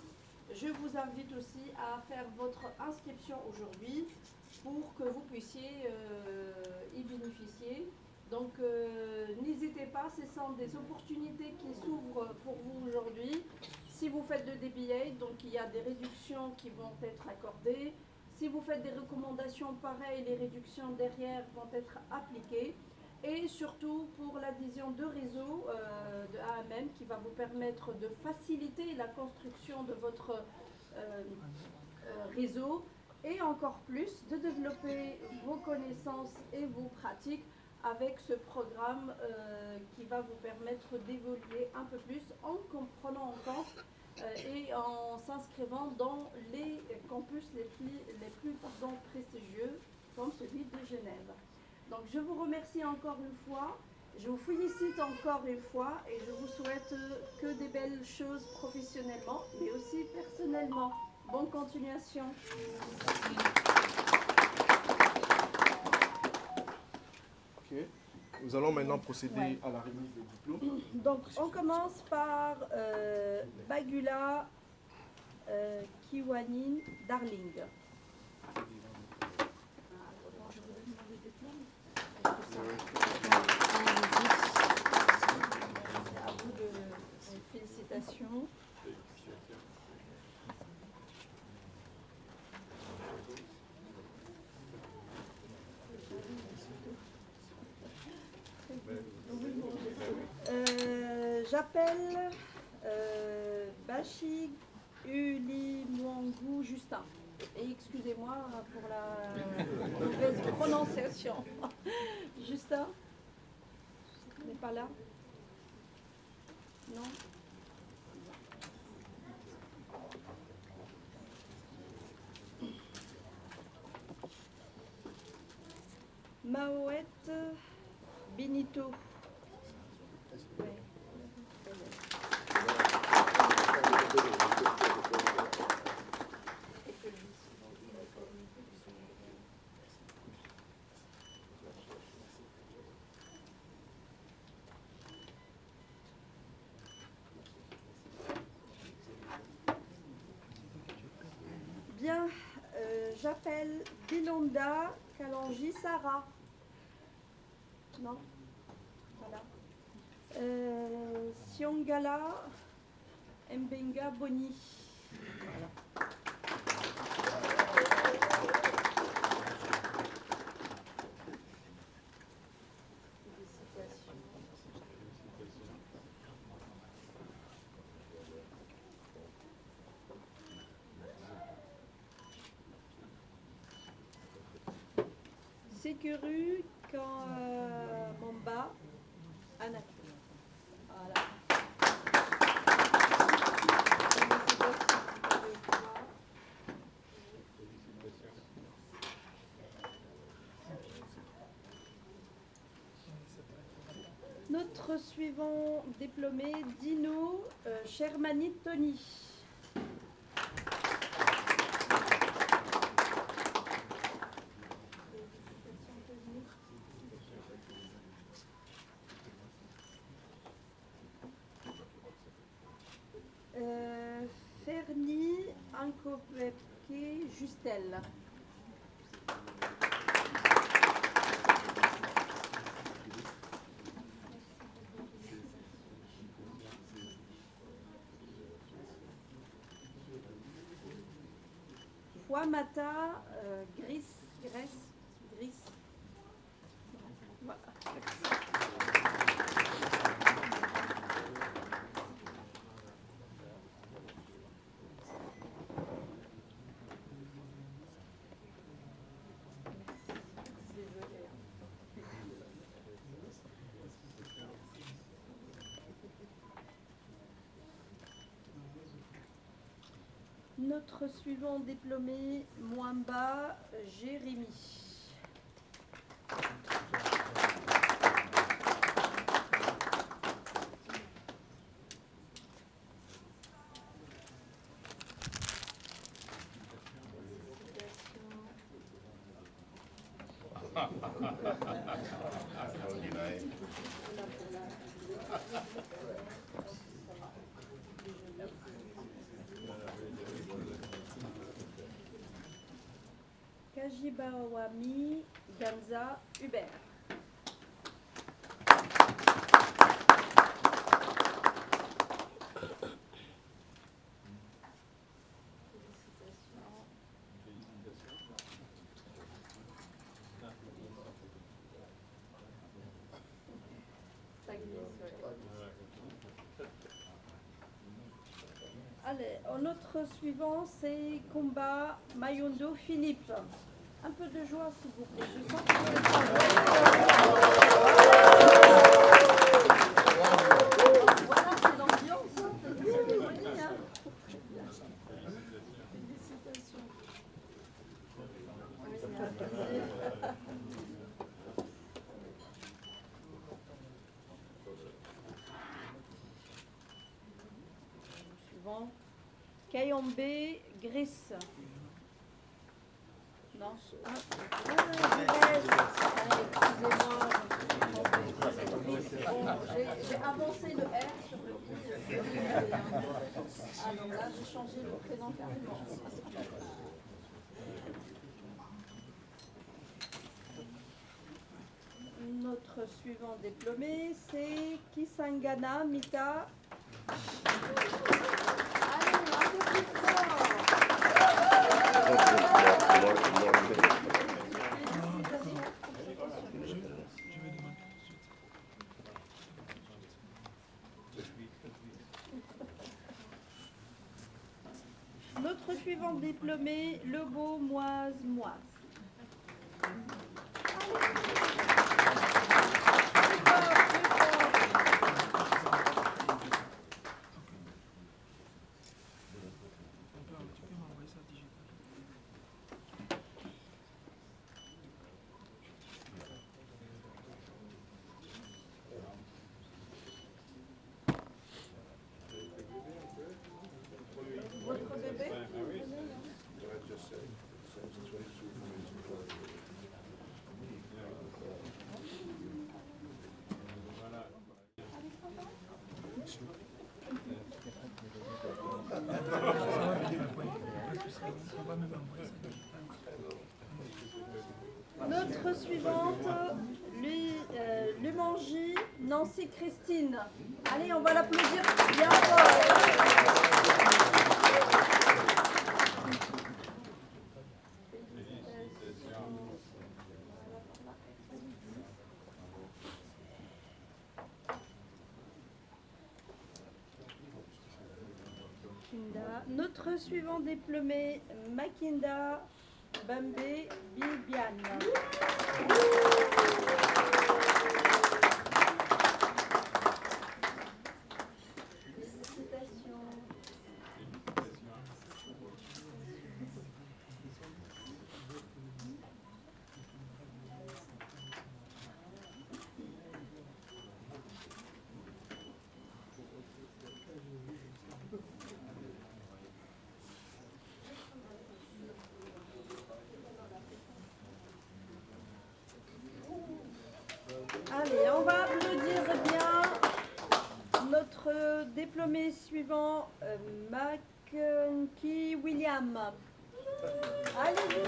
S7: je vous invite aussi à faire votre inscription aujourd'hui pour que vous puissiez y bénéficier. Donc n'hésitez pas, ce sont des opportunités qui s'ouvrent pour vous aujourd'hui. Si vous faites de DBA, donc il y a des réductions qui vont être accordées. Si vous faites des recommandations pareilles, les réductions derrière vont être appliquées. Et surtout pour l'adhésion de réseau de AMM qui va vous permettre de faciliter la construction de votre réseau et encore plus de développer vos connaissances et vos pratiques avec ce programme qui va vous permettre d'évoluer un peu plus en prenant en compte et en s'inscrivant dans les campus les plus prestigieux comme celui de Genève. Donc je vous remercie encore une fois, je vous félicite encore une fois et je vous souhaite que des belles choses professionnellement mais aussi personnellement. Bonne continuation.
S1: Ok. Nous allons maintenant procéder à la remise des diplômes.
S7: Donc on commence par Bagula Kiwanin Darling. À vous de félicitations. J'appelle Bashi Ulimwangu Justin. Et excusez-moi pour la mauvaise prononciation. Justin n'est pas là? Non? Maouet Benito. Ouais. Bien, j'appelle Bilonda Kalanji Sarah. Non? Voilà. Siongala Mbenga Boni. Voilà. Sekuru Mamba Anaki. Voilà. Notre suivant diplômé, Dino Shermani Tony. Fernie Ankopeke Justel. Mata Gris. Voilà. Notre suivant diplômé, Mwamba Jérémy. Kajibawami Ganza Hubert. Allez, notre suivant, c'est Kumba Mayondo Philippe. Un peu de joie, s'il vous plaît. Je sens que vous êtes voilà, c'est l'ambiance. Félicitations. Suivant. Kayombe Gris. Non, excusez-moi. J'ai avancé le R sur le I. Alors là, j'ai changé le prénom carrément. Notre suivant diplômé, c'est Kisangana Mika. Allez, un peu plus fort. Notre suivant diplômé, Lebeau Moise. Votre bébé? Notre suivante, Lumanji Nancy Christine. Allez, on va l'applaudir bien fort. Notre suivant diplômé, Makinda Bambé Bibiane. Félicitations. Allez, on va applaudir bien notre diplômé suivant, Mackie William. Allez-y,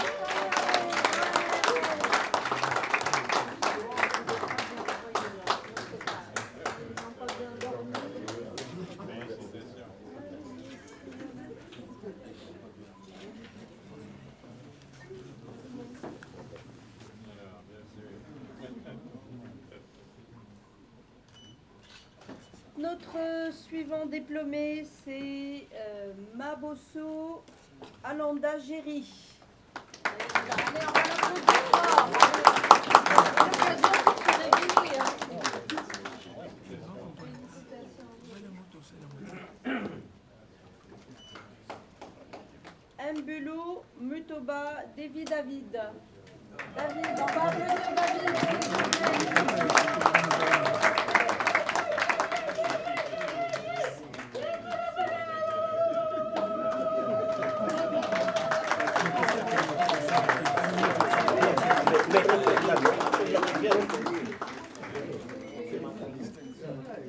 S7: Notre suivant diplômé, c'est Mabosso Alanda Géry. Allez, on va l'applaudir. Mbulu Mutoba David. David, on va applaudir David.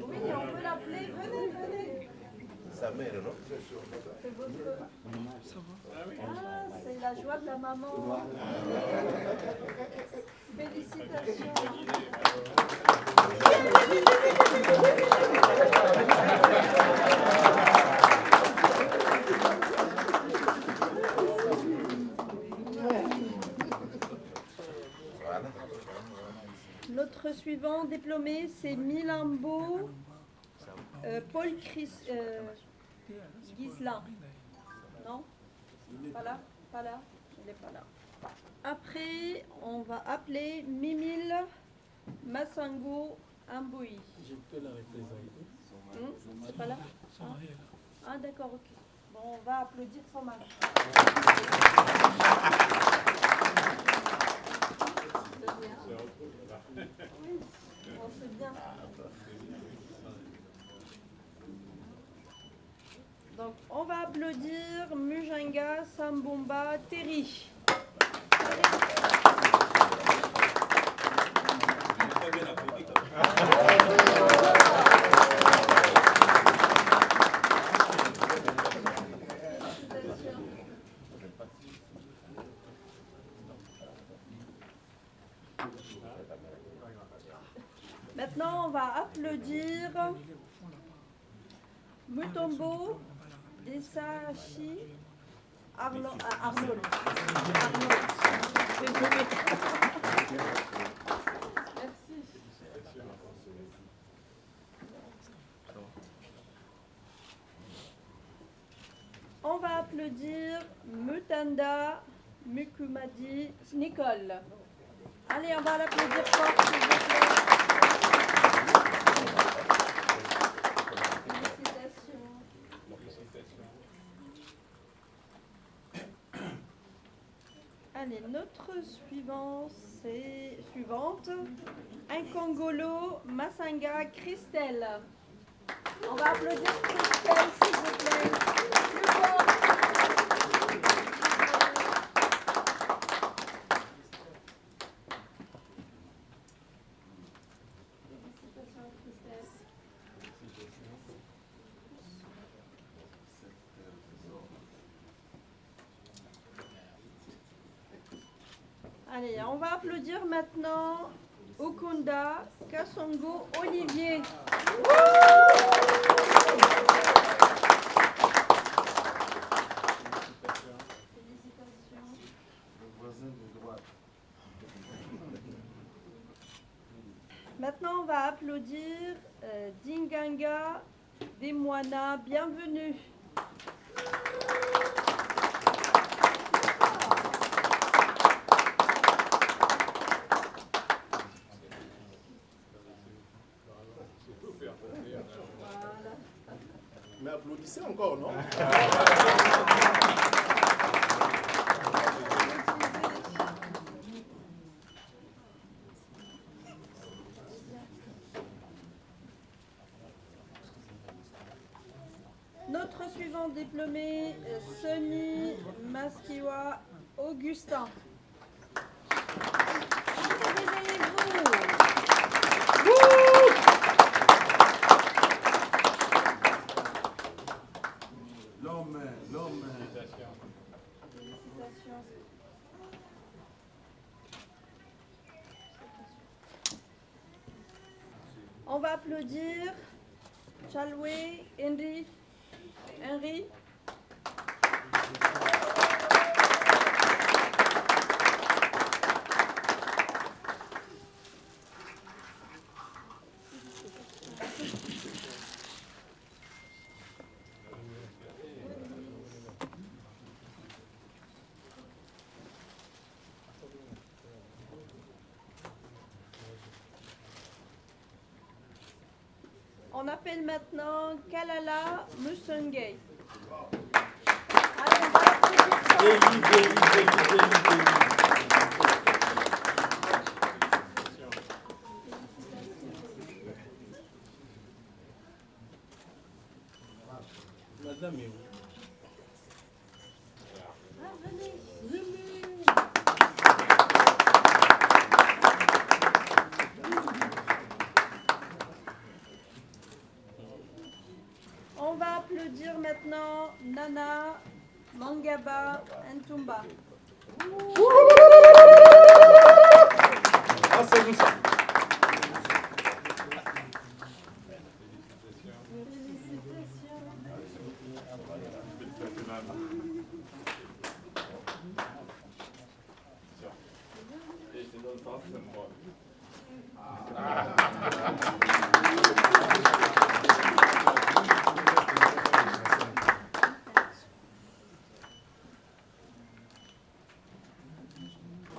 S7: Oui, on peut l'appeler. Venez.
S8: Sa mère, non?
S7: C'est votre... Ah, c'est la joie de la maman. Félicitations. Notre suivant diplômé, c'est Milambo Paul Ghislain. Non? Pas là? Pas là? Il n'est pas là. Après, on va appeler Mimile Massango Amboui.
S5: Je peux la représenter.
S7: C'est pas là? Ah d'accord, ok. Bon, on va applaudir son mari. Oui, on sait bien. Donc, on va applaudir Mujinga Sambomba Terry. Maintenant, on va applaudir Mutombo Desachi Arnold. Merci. On va applaudir Mutanda Mukumadi Nicole. Allez, on va l'applaudir fort, s'il vous plaît. Allez, notre suivante, Nkongolo Masanga Christelle. On va applaudir Christelle, s'il vous plaît. Plus fort. Félicitations, Christelle. Allez, on va applaudir maintenant Okunda Kasongo Olivier. Félicitations.
S6: Le voisin de droite.
S7: Maintenant, on va applaudir Dinganga Demwana. Bienvenue.
S1: applaudissez encore, non?
S7: Notre suivant diplômé, Sonny Maskiwa Augustin. Réveillez-vous.
S1: L'homme.
S2: Félicitations.
S7: Félicitations. On va applaudir Chalwe Henry. On appelle maintenant Kalala Musungay. Allez, on va l'applaudir.
S1: Madame est où?
S7: Ah, venez. On va applaudir maintenant Nana Mangaba Ntumba.
S1: Ah, c'est nous ça.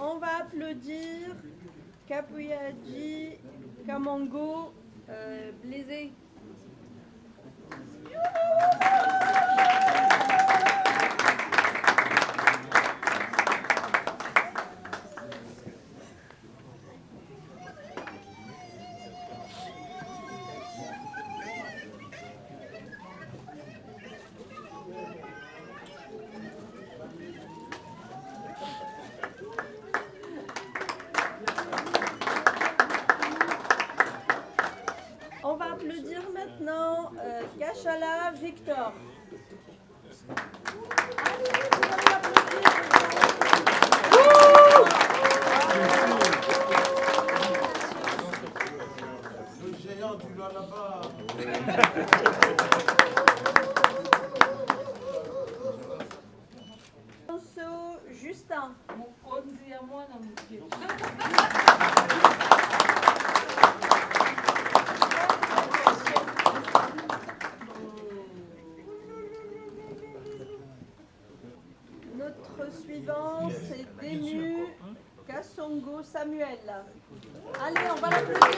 S7: On va applaudir Kapuyaji Kamango Blaisé. On va applaudir maintenant Kachala Victor. Allez, vous allez l'applaudir.
S1: Le géant du là-bas.
S7: Justin. Notre suivant, c'est Demu Kassongo Samuel. Allez, on va l'applaudir.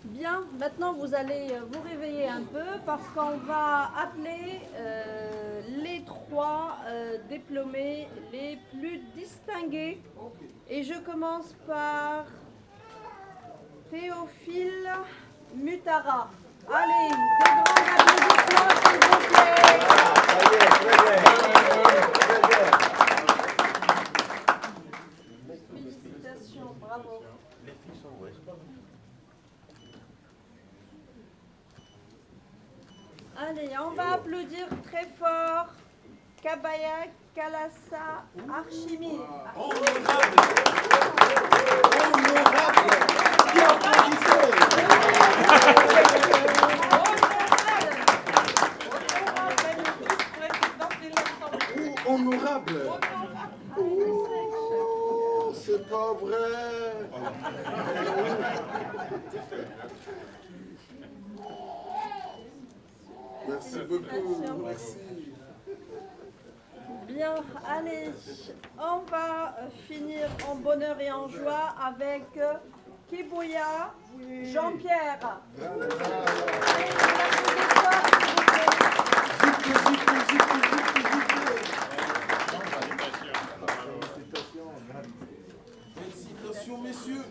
S7: Bien, maintenant vous allez vous réveiller un peu parce qu'on va appeler les trois diplômés les plus distingués. Et je commence par Théophile Mutara. Allez, des grands applaudissements s'il vous plaît. Félicitations, bravo. Allez, on va applaudir très fort Kabaya Kalassa Archimir.
S6: Honorable. Oh, c'est pas vrai.
S8: Merci beaucoup. Merci.
S7: Bien, allez, on va finir en bonheur et en joie avec Kibuya Jean-Pierre.
S8: Félicitations, messieurs.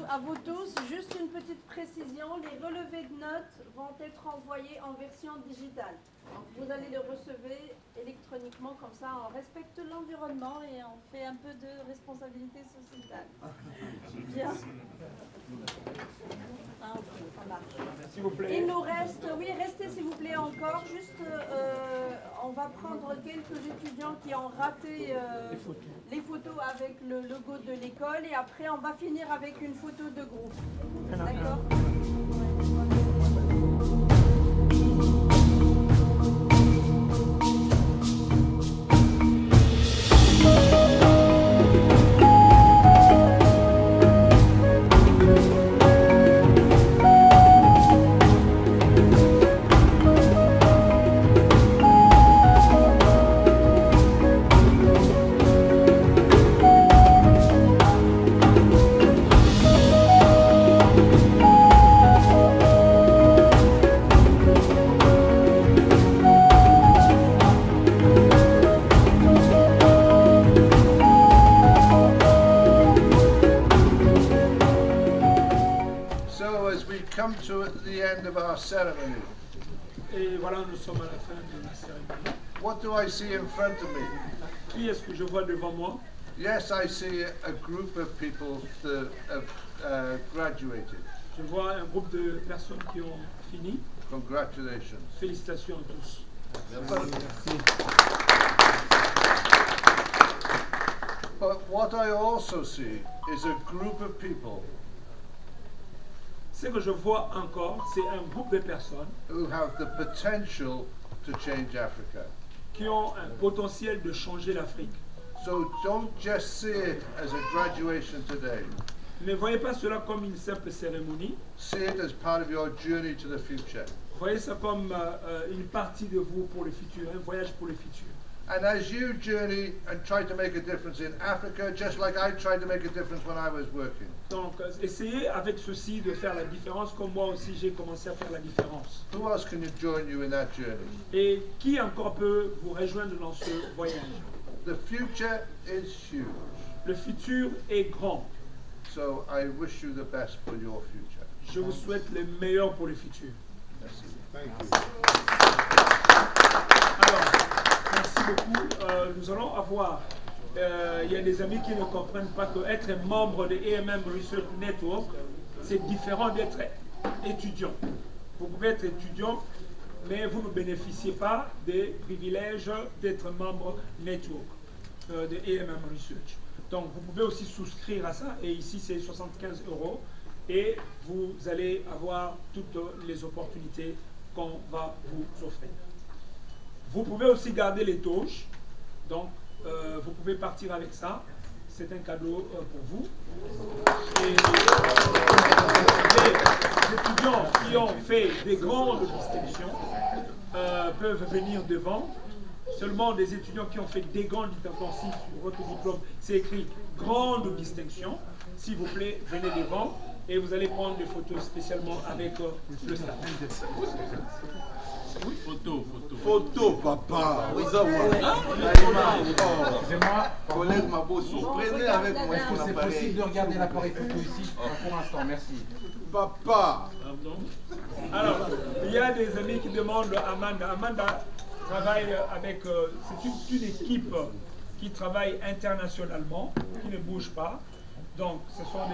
S7: À vous tous, juste une petite précision, les relevés de notes vont être envoyés en version digitale. Donc vous allez les recevoir électroniquement, comme ça on respecte l'environnement et on fait un peu de responsabilité sociétale. Bien. Ah, ok, ça marche.
S3: S'il vous plaît.
S7: Il nous reste, oui, restez s'il vous plaît encore, juste on va prendre quelques étudiants qui ont raté les photos avec le logo de l'école et après on va finir avec une photo de groupe. D'accord ?
S6: Come to the end of our ceremony.
S3: Et voilà, nous sommes à la fin de la cérémonie.
S6: What do I see in front of me?
S3: Qui est-ce que je vois devant moi?
S6: Yes, I see a group of people that have graduated.
S3: Je vois un groupe de personnes qui ont fini.
S6: Congratulations.
S3: Félicitations à tous.
S6: But what I also see is a group of people
S3: Ce que je vois encore, c'est un groupe de personnes
S6: who have the potential to change Africa.
S3: qui ont un potentiel de changer l'Afrique.
S6: So don't just see it as a graduation today.
S3: Ne voyez pas cela comme une simple cérémonie.
S6: See it as part of your journey to the future.
S3: Voyez ça comme une partie de vous pour le futur, un voyage pour le futur.
S6: And as you journey and try to make a difference in Africa, just like I tried to make a difference when I was working.
S3: Donc, essayez avec ceci de faire la différence, comme moi aussi j'ai commencé à faire la différence.
S6: Who else can you join you in that journey?
S3: Et qui encore peut vous rejoindre dans ce voyage?
S6: The future is huge.
S3: Le futur est grand.
S6: So I wish you the best for your future.
S3: Je vous souhaite le meilleur pour le futur.
S6: Merci.
S8: Thank you.
S3: Alors, merci beaucoup. Nous allons avoir, il y a des amis qui ne comprennent pas qu'être membre de AMM Research Network, c'est différent d'être étudiant. Vous pouvez être étudiant, mais vous ne bénéficiez pas des privilèges d'être membre network de AMM Research. Donc, vous pouvez aussi souscrire à ça, et ici c'est 75 € et vous allez avoir toutes les opportunités qu'on va vous offrir. Vous pouvez aussi garder les touches, donc vous pouvez partir avec ça, c'est un cadeau pour vous. Et les étudiants qui ont fait des grandes distinctions peuvent venir devant. Seulement des étudiants qui ont fait des grandes distinctions, si sur votre diplôme c'est écrit grande distinction, s'il vous plaît, venez devant et vous allez prendre des photos spécialement avec le staff.
S8: Oui. Photo.
S6: Photo, papa.
S9: Excusez-moi,
S8: Collègue Mabosso, prenez avec moi.
S9: est-ce que c'est possible de regarder l'appareil photo ici pour l'instant? Merci.
S6: Papa.
S3: Pardon. Alors, il y a des amis qui demandent à Amanda. Amanda travaille avec, c'est une équipe qui travaille internationalement, qui ne bouge pas. Donc, ce sont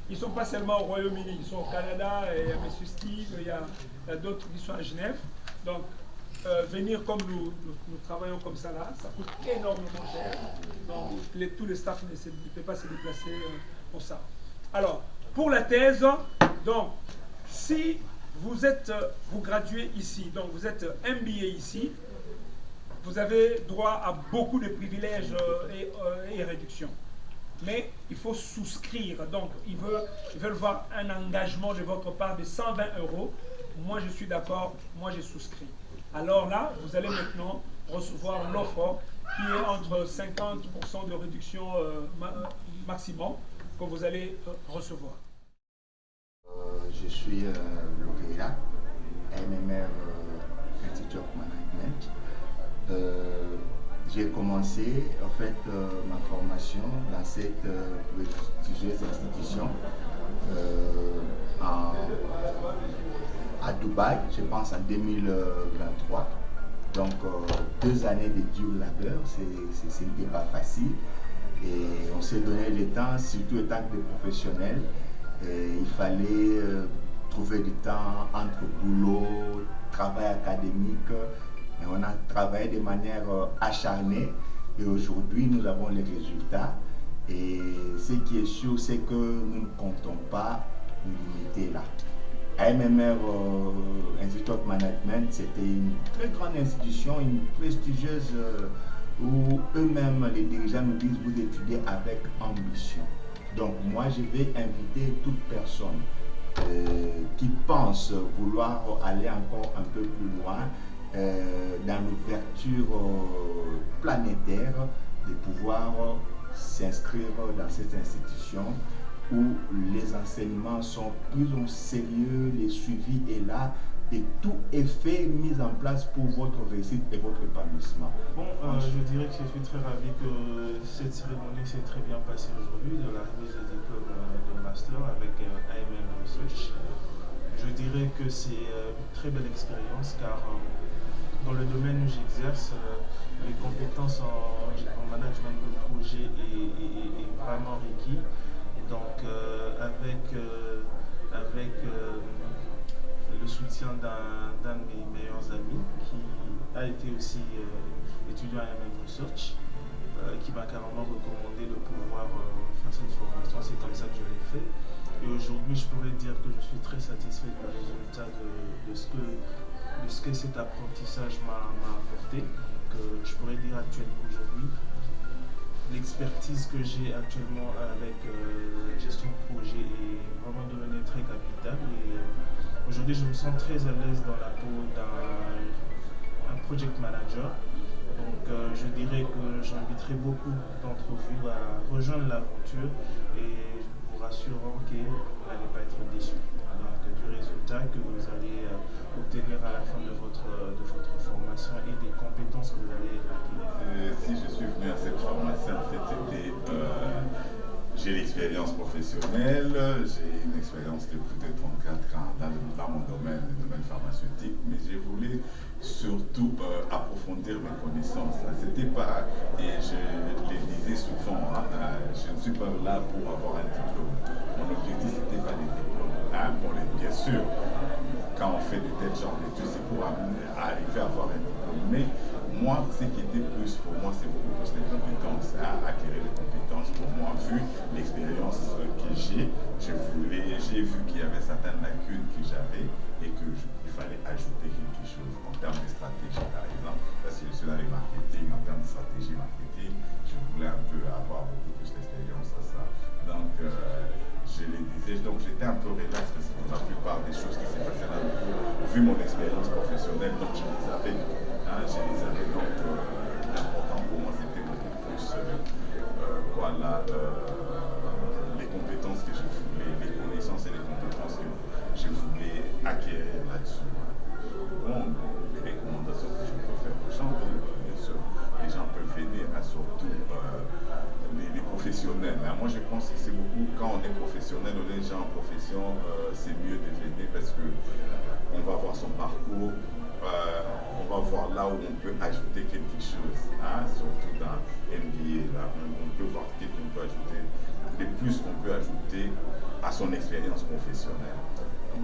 S3: ils ne sont pas seulement au Royaume-Uni, ils sont au Canada, il y a M. Steve, il y a d'autres qui sont à Genève. Donc, venir comme nous travaillons comme ça là, ça coûte énormément cher. Donc, tout le staff ne peut pas se déplacer pour ça. Alors, pour la thèse, donc, si vous graduez ici, donc vous êtes MBA ici, vous avez droit à beaucoup de privilèges et réductions. Mais il faut souscrire, donc ils veulent voir un engagement de votre part de 120 €. Moi je suis d'accord, moi j'ai souscrit. Alors là, vous allez maintenant recevoir l'offre qui est entre 50% de réduction maximum que vous allez recevoir.
S10: Je suis Lokéa, MMR Institute of Management. J'ai commencé en fait ma formation dans cette prestigieuse institution à Dubaï, je pense en 2023. Donc 2 années de dur labeur, ce n'était pas facile. Et on s'est donné le temps, surtout en tant que professionnel. Il fallait trouver du temps entre boulot, travail académique. Et on a travaillé de manière acharnée et aujourd'hui nous avons les résultats. Et ce qui est sûr, c'est que nous ne comptons pas nous limiter là. MMR Institute of Management, c'était une très grande institution, une prestigieuse où eux-mêmes, les dirigeants nous disent vous étudiez avec ambition. Donc moi je vais inviter toute personne qui pense vouloir aller encore un peu plus loin dans l'ouverture planétaire, de pouvoir s'inscrire dans cette institution où les enseignements sont plus au sérieux, les suivis est là et tout est fait, mis en place pour votre réussite et votre épanouissement.
S11: Bon, je dirais que je suis très ravi que cette cérémonie s'est très bien passée aujourd'hui, de la remise des diplômes de master avec AMM Research. Je dirais que c'est une très belle expérience car dans le domaine où j'exerce, les compétences en management de projet est vraiment requis. Donc avec le soutien d'un de mes meilleurs amis qui a été aussi étudiant à MM Research, qui m'a carrément recommandé de pouvoir faire cette formation. C'est comme ça que je l'ai fait. Et aujourd'hui, je pourrais dire que je suis très satisfait du résultat de ce que cet apprentissage m'a apporté. Donc, je pourrais dire actuellement aujourd'hui, l'expertise que j'ai actuellement avec la gestion de projet est vraiment devenue très capitale. Et aujourd'hui, je me sens très à l'aise dans la peau d'un project manager. Donc, je dirais que j'inviterai beaucoup d'entre vous à rejoindre l'aventure et vous rassurant que vous n'allez pas être déçus du résultat que vous allez obtenir à la fin de votre formation et des compétences que vous allez acquérir.
S12: Si je suis venu à cette formation, en fait, j'ai l'expérience professionnelle, j'ai une expérience de plus de 34 ans dans mon domaine, le domaine pharmaceutique, mais j'ai voulu surtout approfondir mes connaissances. C'était pas, et je le disais souvent, je ne suis pas là pour avoir un diplôme. Mon objectif, c'était pas les diplômes. Bien sûr, quand on fait de tels genres d'études, c'est pour arriver à avoir un diplôme. Mais moi, ce qui était plus pour moi, c'est beaucoup plus les compétences, acquérir les compétences. Pour moi, vu l'expérience que j'ai vu qu'il y avait certaines lacunes que j'avais et qu'il fallait ajouter quelque chose en termes de stratégie, par exemple. Parce que je suis dans le marketing, en termes de stratégie marketing, je voulais un peu avoir beaucoup plus d'expérience à ça. Donc, je les disais, donc j'étais un peu relax parce que la plupart des choses qui s'est passées là, vu mon expérience professionnelle, donc je les avais. Donc l'important pour moi c'était beaucoup plus les compétences que je voulais, les connaissances et les compétences que je voulais acquérir là-dessus. Bon, les recommandations que je peux faire aux gens, bien sûr, les gens peuvent venir, surtout les professionnels. Moi je pense que c'est beaucoup, quand on est professionnel, on est déjà en profession, c'est mieux de venir parce qu'on va voir son parcours. On va voir là où on peut ajouter quelque chose, surtout dans MBA, là, on peut voir qu'est-ce qu'on peut ajouter, de plus qu'on peut ajouter à son expérience professionnelle.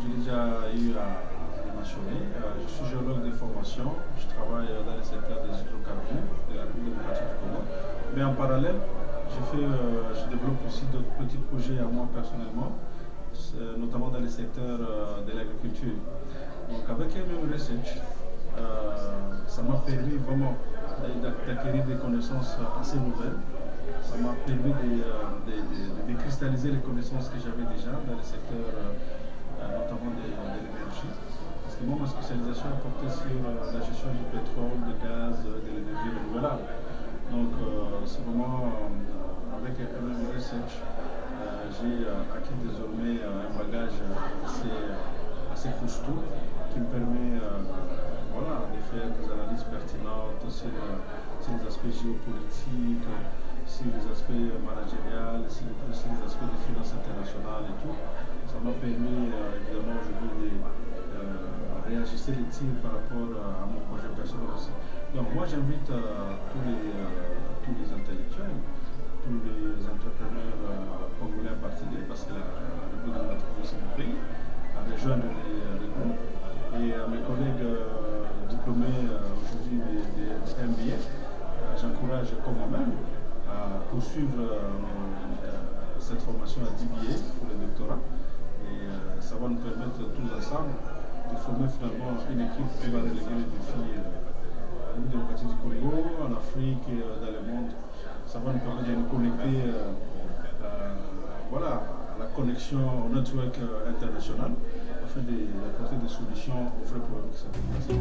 S5: J'ai déjà eu à le mentionner, je suis géologue de formation, je travaille dans le secteur des hydrocarbures de la République démocratique du Congo, mais en parallèle, je développe aussi d'autres petits projets à moi personnellement. notamment dans le secteur de l'agriculture. Donc avec MM Research, ça m'a permis vraiment d'acquérir des connaissances assez nouvelles. Ça m'a permis de cristalliser les connaissances que j'avais déjà dans le secteur notamment de l'énergie. Parce que moi, ma spécialisation est portée sur la gestion du pétrole, du gaz, de l'énergie renouvelable. Donc c'est vraiment avec MM Research, j'ai acquis désormais un bagage assez costaud qui me permet de faire des analyses pertinentes sur les aspects géopolitiques, sur les aspects managériels, sur les aspects de finances internationales et tout. Ça m'a permis évidemment aujourd'hui de réajuster les tirs par rapport à mon projet personnel aussi. Donc moi j'invite tous les intellectuels, tous les entrepreneurs congolais en particulier, parce que la République démocratique c'est mon pays, à rejoindre les groupes. Et à mes collègues diplômés aujourd'hui des MBA, j'encourage comme moi-même à poursuivre cette formation à DBA pour le doctorat. Et ça va nous permettre tous ensemble de former finalement une équipe qui va relever les défis à la démocratie du Congo, en Afrique et dans le monde. Ça va nous permettre de nous connecter à la connexion au network international afin d'apporter des solutions aux vrais problèmes qui sont.